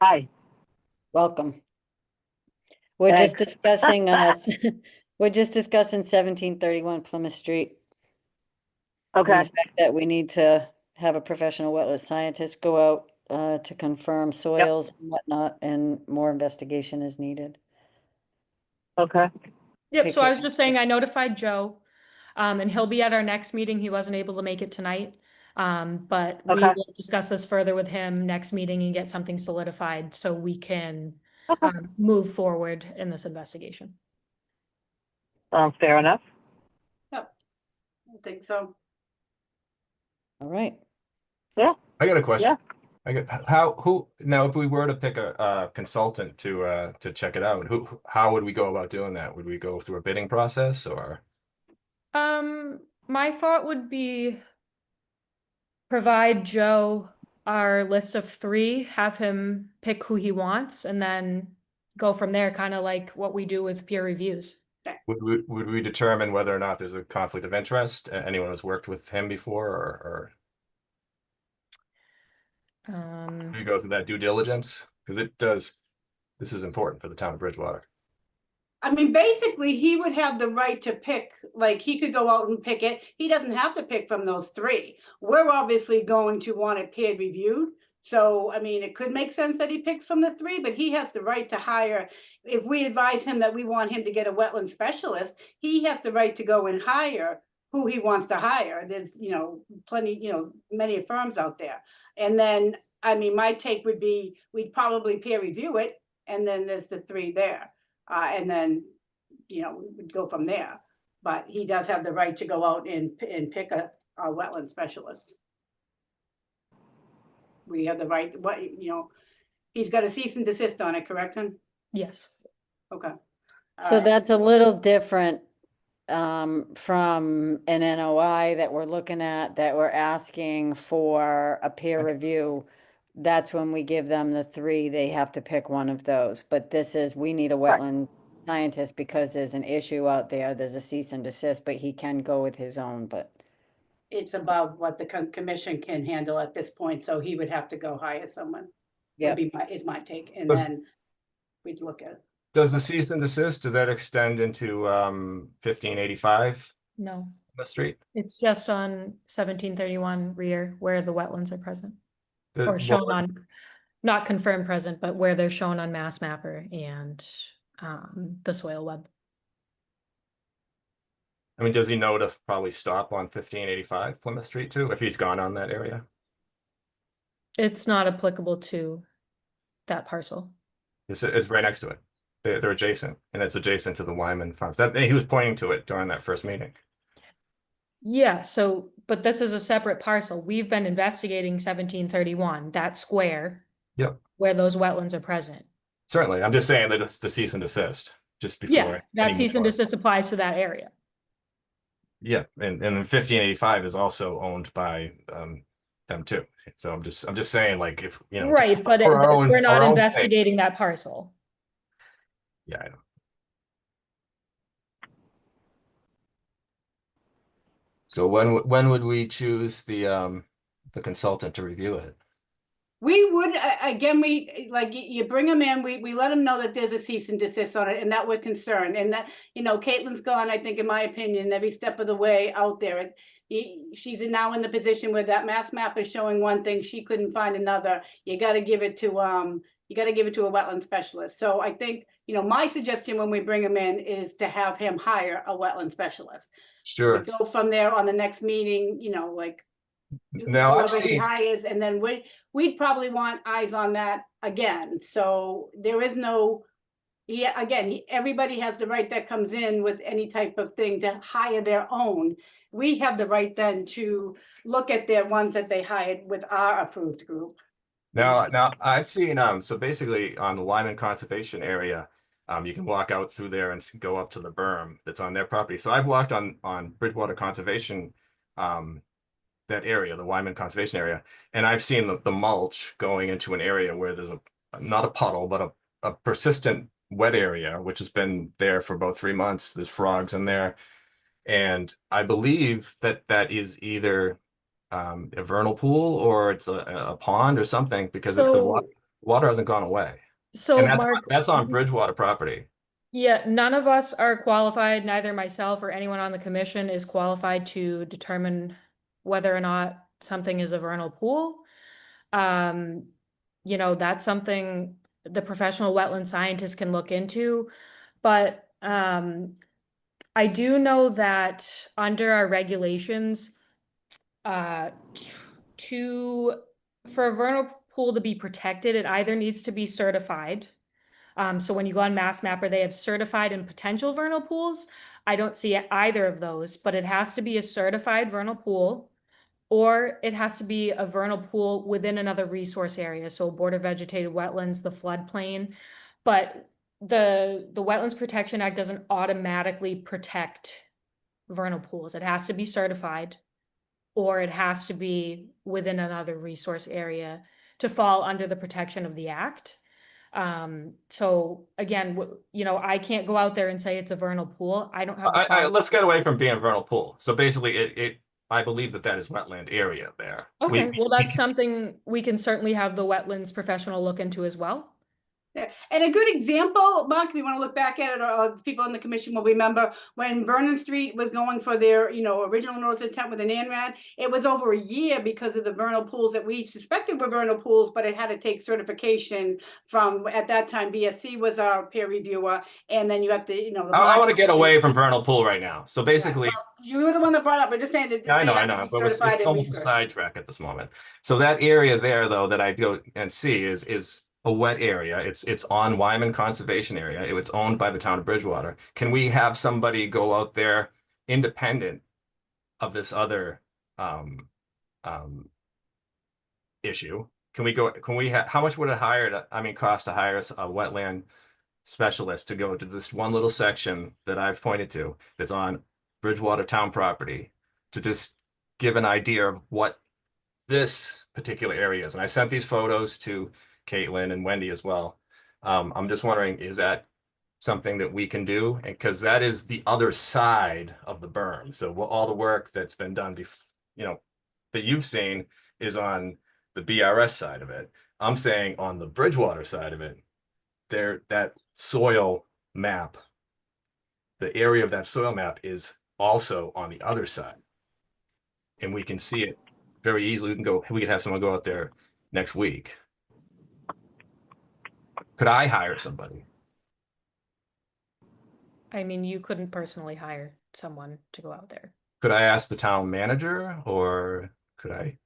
Hi. Welcome. We're just Thanks. discussing we're just discussing 1731 Plymouth Street. And Okay, the fact that we need to have a professional wetland scientist go out to confirm soils and whatnot, and more investigation is needed. okay. Yep, Take so I it. was just saying I notified Joe, and he'll be at our next meeting. He wasn't able to make it tonight. But we Okay. will discuss this further with him next meeting and get something solidified so we can Okay. move forward in this investigation. Sounds fair enough. I think so. All right. I got a question. Yeah. Who now if we were to pick a consultant to check it out, how would we go about doing that? Would we go through a bidding process or? My thought would be provide Joe our list of 3, have him pick who he wants, and then go from there, kind of like what we do with peer reviews. Would we determine whether or not there's a conflict of interest? Anyone who's worked with him before or do you go through that due diligence? Because this is important for the town of Bridgewater. I mean, basically, he would have the right to pick, like, he could go out and pick it. He doesn't have to pick from those 3. We're obviously going to want it peer reviewed. So, I mean, it could make sense that he picks from the 3, but he has the right to hire. If we advise him that we want him to get a wetland specialist, he has the right to go and hire who he wants to hire. There's, plenty, many firms out there. And then, I mean, my take would be, we'd probably peer review it, and then there's the 3 there. And then, we would go from there. But he does have the right to go out and pick a wetland specialist. We have the right, he's got a cease and desist on it, correct him? Yes. Okay. So that's a little different from an NOI that we're looking at, that we're asking for a peer review. That's when we give them the 3, they have to pick one of those. But this is, we need a wetland scientist because there's an issue out there, there's a cease and desist, but he can go with his own, but. It's above what the commission can handle at this point, so he would have to go hire someone. Yeah. Is my take, and Does- then we'd look at it. Does the cease and desist, does that extend into 1585 No, the street? it's just on 1731 rear where the wetlands are present. The- Or shown what- on, not confirmed present, but where they're shown on Mass Mapper and the soil web. I mean, does he know to probably stop on 1585 Plymouth Street too, if he's gone on that area? It's not applicable to that parcel. It's right next to it. They're adjacent, and it's adjacent to the Wyman Farms. That he was pointing to it during that first meeting. Yeah, so, but this is a separate parcel. We've been investigating 1731, that square. Yep. Where those wetlands are present. Certainly, I'm just saying that it's the cease and desist just before. Yeah, that any cease and more. desist applies to that area. Yeah, and 1585 is also owned by them too. So I'm just saying, like, if, you know, Right, but for our own- we're not our own sake. investigating that parcel. Yeah, I know. So when would we choose the consultant to review it? We would, again, we, like, you bring them in, we let them know that there's a cease and desist on it and that we're concerned. And that, you know, Caitlin's gone, I think, in my opinion, every step of the way out there. And she's now in the position where that mass map is showing one thing, she couldn't find another. You gotta give it to, you gotta give it to a wetland specialist. So I think, you know, my suggestion when we bring him in is to have him hire a wetland specialist. Sure. We go from there on the next meeting, you know, like, Now I've whoever he seen, hires, and then we'd probably want eyes on that again. So there is no, everybody has the right that comes in with any type of thing to hire their own. We have the right then to look at their ones that they hired with our approved group. now I've seen, so basically on the Lyman Conservation Area, you can walk out through there and go up to the berm that's on their property. So I've walked on Bridgewater Conservation, that area, the Wyman Conservation Area, and I've seen the mulch going into an area where there's not a puddle, but a persistent wet area, which has been there for about 3 months. There's frogs in there. And I believe that is either a vernal pool or it's a pond or something, because if the water hasn't gone away. So And Mark, that's on Bridgewater property. yeah, none of us are qualified, neither myself or anyone on the commission is qualified to determine whether or not something is a vernal pool. You know, that's something the professional wetland scientist can look into. But I do know that under our regulations, for a vernal pool to be protected, it either needs to be certified. So when you go on Mass Mapper, they have certified and potential vernal pools. I don't see either of those, but it has to be a certified vernal pool, or it has to be a vernal pool within another resource area. So Board of Vegetated Wetlands, the floodplain. But the Wetlands Protection Act doesn't automatically protect vernal pools. It has to be certified, or it has to be within another resource area to fall under the protection of the act. So again, you know, I can't go out there and say it's a vernal pool. I don't have. Let's get away from being a vernal pool. So basically, I believe that is wetland area there. Okay, well, that's something we can certainly have the wetlands professional look into as well. Yeah. And a good example, Mark, if you want to look back at it, or people on the commission will remember when Vernon Street was going for their, you know, original notice of intent with an ANRAD, it was over a year because of the vernal pools that we suspected were vernal pools, but it had to take certification from, at that time, BSC was our peer reviewer, and then you have to, you know. I want to get away from vernal pool right now. So basically, you were the one that brought up. We're just saying that. I know, but it's almost a sidetrack at this moment. So that area there, though, that I go and see is a wet area. It's on Wyman Conservation Area. It's owned by the town of Bridgewater. Can we have somebody go out there independent of this other issue? How much would it cost to hire a wetland specialist to go to this one little section that I've pointed to that's on Bridgewater town property to just give an idea of what this particular area is? And I sent these photos to Caitlin and Wendy as well. I'm just wondering, is that something that we can do? And because that is the other side of the berm. So all the work that's been done, you know, that you've seen is on the BRS side of it. I'm saying on the Bridgewater side of it, that soil map, the area of that soil map is also on the other side. And we can see it very easily. We could have someone go out there next week. Could I hire somebody? I mean, you couldn't personally hire someone to go out there. Could I ask the town manager, or could I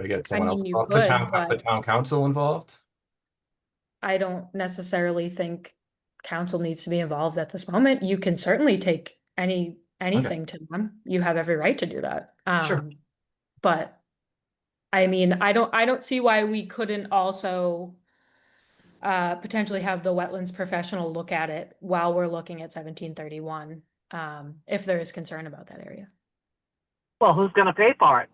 get someone else involved? The town council involved? I don't necessarily think council needs to be involved at this moment. You can certainly take anything to them. You have every right to do that. Sure. But I mean, I don't see why we couldn't also potentially have the wetlands professional look at it while we're looking at 1731, if there is concern about that area. Well, who's going to pay for it?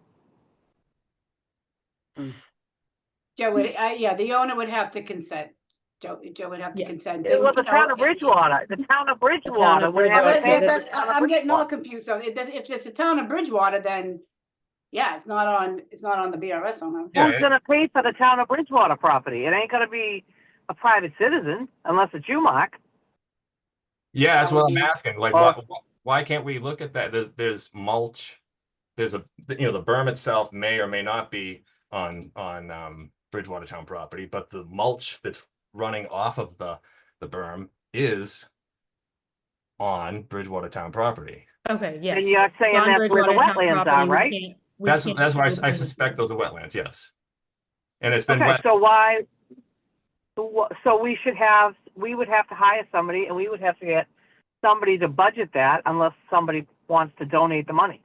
Joe would, yeah, the owner would have to consent. Joe would have to Yeah. consent. It was the You know, town of Bridgewater. The town of Bridgewater would Well, have to pay for the that's, town of I'm getting all Bridgewater. confused. So if it's the town of Bridgewater, then yeah, it's not on the BRS owner. Yeah, Who's gonna pay for the town of Bridgewater property? It ain't gonna be a private citizen unless it's you, Mark. yeah, that's That what would I'm be- asking. Like, Or- why can't we look at that? There's mulch. There's the berm itself may or may not be on Bridgewater town property, but the mulch that's running off of the berm is on Bridgewater town property. Okay, yes. And you're if it's saying on that's where the Bridgewater town wetlands are, property, we right? can't- we That's can't why I open suspect the- those are wetlands. Yes, and it's been Okay, wet. so we would have to hire somebody and we would have to get somebody to budget that unless somebody wants to donate the money.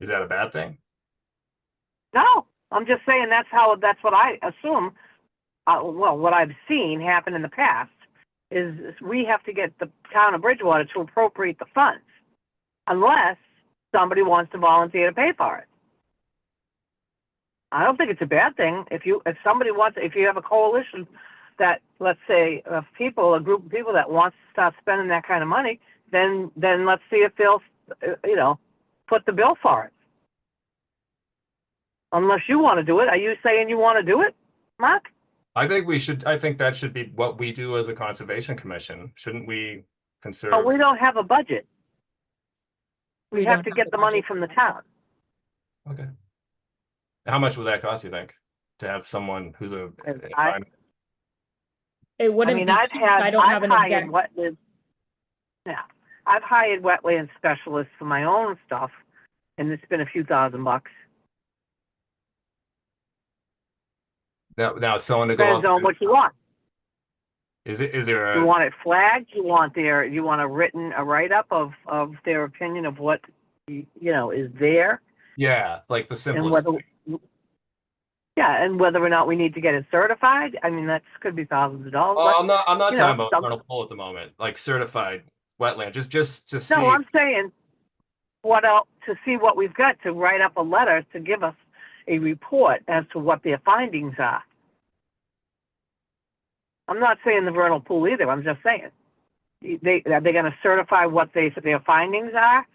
Is that a bad thing? No, I'm just saying that's what I assume. Well, what I've seen happen in the past is we have to get the town of Bridgewater to appropriate the funds unless somebody wants to volunteer to pay for it. I don't think it's a bad thing. If you have a coalition that, let's say, a group of people that wants to start spending that kind of money, then let's see if they'll, put the bill for it. Unless you want to do it. Are you saying you want to do it, Mark? I think that should be what we do as a conservation commission. Shouldn't we conserve? But we don't have a budget. We We have don't to have get a the money budget. from the town. Okay. How much would that cost, you think, to have someone who's a It wouldn't be, I've cheap. I don't have an exact, I've hired wetland specialists for my own stuff, and it's been a few $1,000. now someone to go Depends out on there- what you want. is there You a want it flagged? You want a write-up of their opinion of what, is there? yeah, like the And simplest whether, thing. and whether or not we need to get it certified. I mean, that could be thousands of dollars. Oh, but, I'm not you talking know, about vernal pool at the moment, like certified wetland, just to see. No, I'm saying what else, to see what we've got, to write up a letter to give us a report as to what their findings are. I'm not saying the vernal pool either. I'm just saying, are they going to certify what their findings are?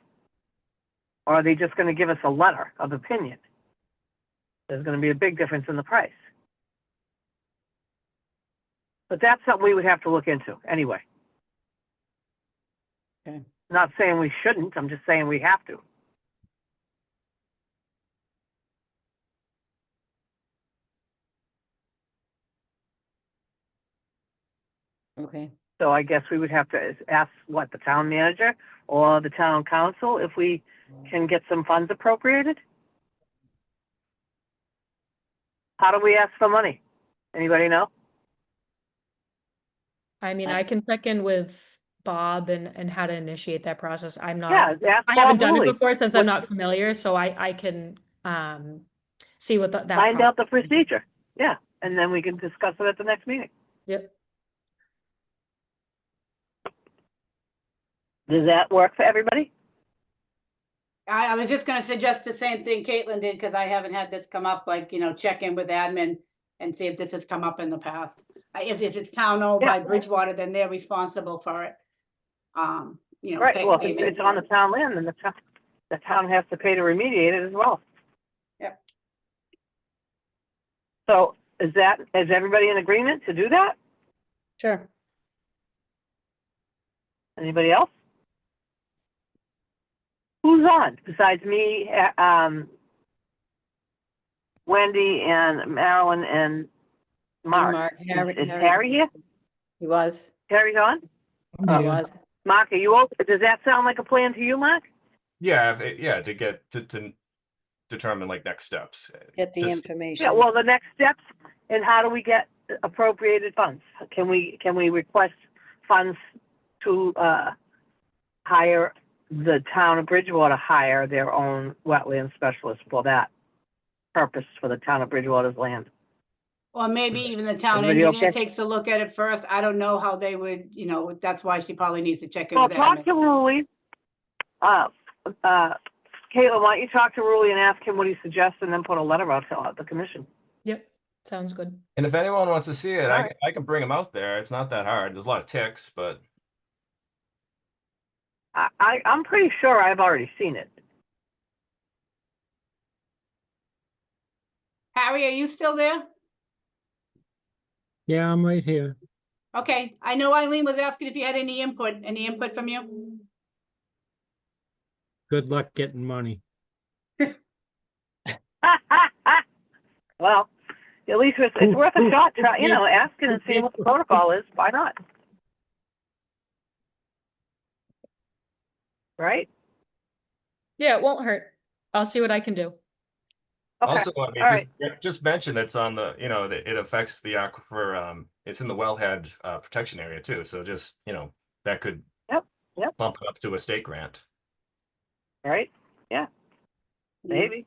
Or are they just going to give us a letter of opinion? There's going to be a big difference in the price. But that's something we would have to look into anyway. Okay. Not saying we shouldn't, I'm just saying we have to. Okay. So I guess we would have to ask the town manager or the town council if we can get some funds appropriated? How do we ask for money? Anybody know? I mean, I can check in with Bob and how to initiate that process. I'm not, Yeah, ask I haven't Bob done it Woolley. before since I'm not familiar, so I can see what that. Find out the process is. procedure. Yeah, and then we can discuss it at the next meeting. Yep. Does that work for everybody? I was just gonna suggest the same thing Caitlin did, because I haven't had this come up, like, check in with admin and see if this has come up in the past. If it's town owned by Yeah. Bridgewater, then they're responsible for it. Right, pay- well, if payment. it's on the town land, then the town has to pay to remediate it as well. Yep. So is everybody in agreement to do that? Sure. Anybody else? Who's on besides me, Wendy and Marilyn and Mark? Is Harry here? He was. Harry's on? He was. Mark, are you open? Does that sound like a plan to you, Mark? Yeah, to get to determine like next steps. Get the Just- information. Yeah, well, the next steps, and how do we get appropriated funds? Can we request funds to hire the town of Bridgewater, hire their own wetland specialist for that purpose, for the town of Bridgewater's land? Or maybe even the town Everybody engineer okay? takes a look at it first. I don't know how they would, that's why she probably needs to check in Well, with talk admin. to Louis, Caitlin, why don't you talk to Ruli and ask him what he suggests and then put a letter out to the commission? Yep, sounds good. And if anyone wants to see it, Alright. I can bring them out there. It's not that hard. There's a lot of ticks, but I'm pretty sure I've already seen it. Harry, are you still there? Yeah, I'm right here. Okay, I know Eileen was asking if you had any input from you? Good luck getting money. Well, at least it's worth a shot, asking and seeing what the protocol is. Why not? Right? Yeah, it won't hurt. I'll see what I can do. Okay. also, I mean, All right. just mention it's on the, that it affects the aquifer. It's in the wellhead protection area too. So just, that could Yep. bump it up to a state grant. Right? Yeah. Maybe.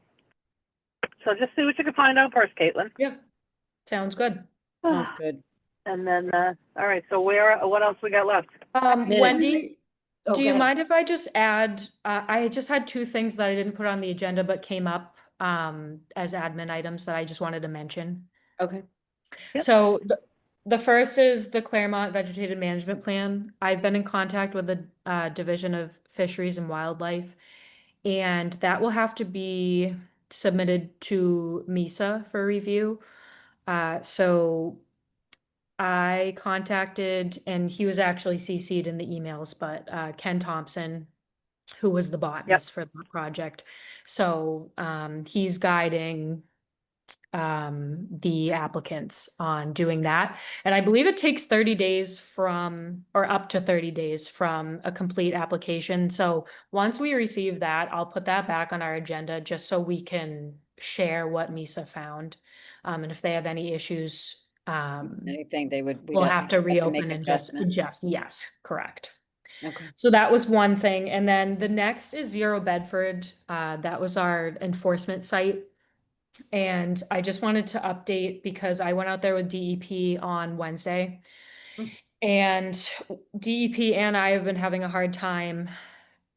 So just see what you can find out first, Caitlin. Yeah, sounds good. Sounds good. And then, all right, so what else we got left? Minutes. Wendy, Oh, do go you ahead. mind if I just add, I just had two things that I didn't put on the agenda but came up as admin items that I just wanted to mention. Okay. Yep. So the first is the Claremont Vegetative Management Plan. I've been in contact with the Division of Fisheries and Wildlife, and that will have to be submitted to MISA for review. So I contacted, and he was actually CC'd in the emails, but Ken Thompson, who was the botanist for the project. So he's guiding the applicants on doing that. And I believe it takes 30 days or up to 30 days from a complete application. So once we receive that, I'll put that back on our agenda just so we can share what MISA found. And if they have any issues, Anything they would. we'll have to make reopen and just adjustments. adjust. Yes, correct. Okay. So that was one thing. And then the next is Zero Bedford. That was our enforcement site. And I just wanted to update because I went out there with DEP on Wednesday. And DEP and I have been having a hard time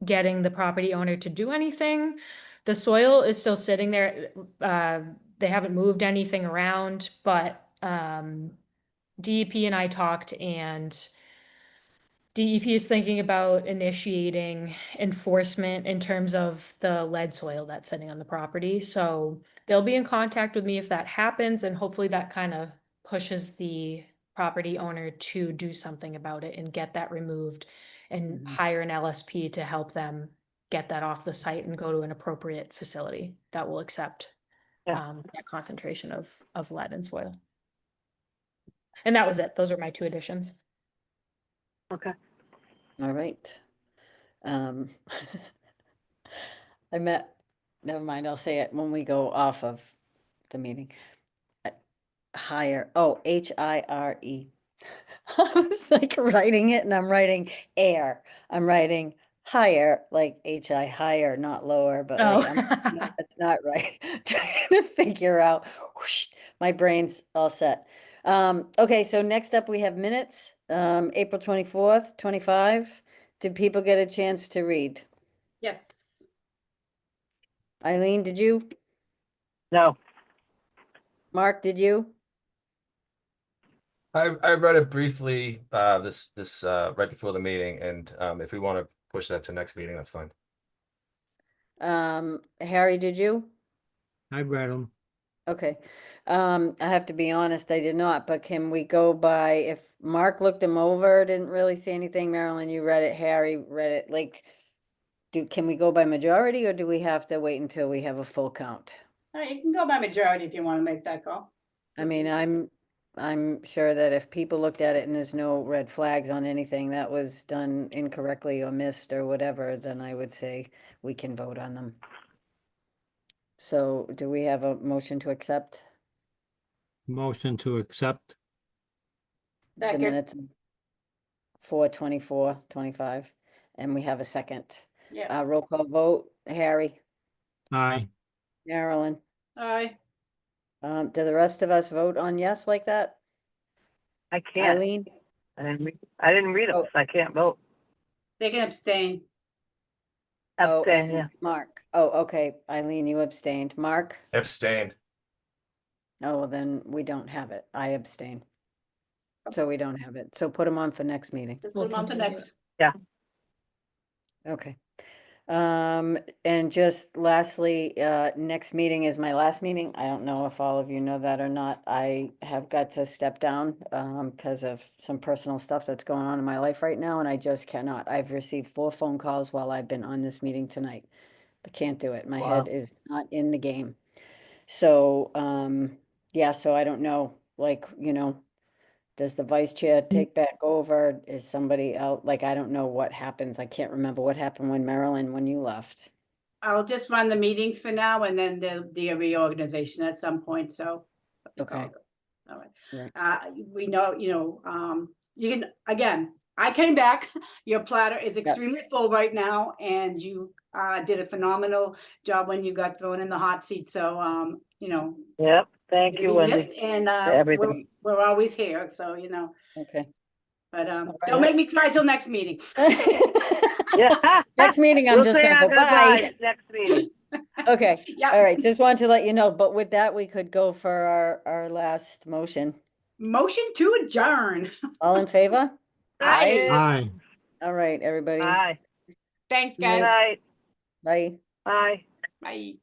getting the property owner to do anything. The soil is still sitting there. They haven't moved anything around, but DEP and I talked, and DEP is thinking about initiating enforcement in terms of the lead soil that's sitting on the property. So they'll be in contact with me if that happens, and hopefully that kind of pushes the property owner to do something about it and get that removed and hire an LSP to help them get that off the site and go to an appropriate facility that will accept that concentration of lead in soil. And that was it. Those are my two additions. Okay. All right. I never mind, I'll say it when we go off of the meeting. Hire, HIRE. I was like writing it and I'm writing air. I'm writing higher, like HI higher, not lower, but like that's not right. Trying to figure out, whoosh, my brain's all set. Okay, so next up we have minutes, April 24th, 25. Did people get a chance to read? Yes. Eileen, did you? No. Mark, did you? I read it briefly this right before the meeting, and if we want to push that to next meeting, that's fine. Harry, did you? I read them. Okay. I have to be honest, I did not, but can we go by, if Mark looked them over, didn't really see anything, Marilyn, you read it, Harry read it, like, can we go by majority or do we have to wait until we have a full count? All right, you can go by majority if you want to make that call. I mean, I'm sure that if people looked at it and there's no red flags on anything that was done incorrectly or missed or whatever, then I would say we can vote on them. So do we have a motion to accept Motion to accept. the Second. minutes for 24-25? And we have a second. Yeah. Roll call vote, Harry, Aye. Marilyn. Aye. Do the rest of us vote on yes like that? I can't. Eileen? I didn't read it, Oh. so I can't vote. They can abstain. Oh, Abstain, and yeah. Mark. Oh, okay. Eileen, you abstained. Mark? Abstain. Oh, well, then we don't have it. I abstain. So we don't have it. So put them on for next meeting. Just We'll put 'em on for continue next. Okay. And just lastly, next meeting is my last meeting. I don't know if all of you know that or not. I have got to step down, because of some personal stuff that's going on in my life right now, and I just cannot. I've received 4 phone calls while I've been on this meeting tonight. I can't do it. My head Wow. is not in the game. So, yeah, so I don't know, like, does the vice chair take back over? Is somebody out? Like, I don't know what happens. I can't remember what happened when you left. I'll just run the meetings for now and then there'll be a reorganization at some point, so. that's all Okay. good. All right. Right. We know, you can, again, I came back, your platter is extremely full right now, and you did a phenomenal job when you got thrown in the hot seat, so, Yep, thank you'll you, be Wendy. missed, and Everything. we're always here, so, Okay. but right. don't make me cry till next meeting. Yeah. Next meeting, I'm We'll just say gonna our go, bye. goodbyes next meeting. Okay, Yeah. all right, just wanted to let you know, but with that, we could go for our last motion. Motion to adjourn. All in favor? Aye. Aye. All right, everybody. Aye. Thanks, Good night. guys. Night. Bye. Bye. Bye.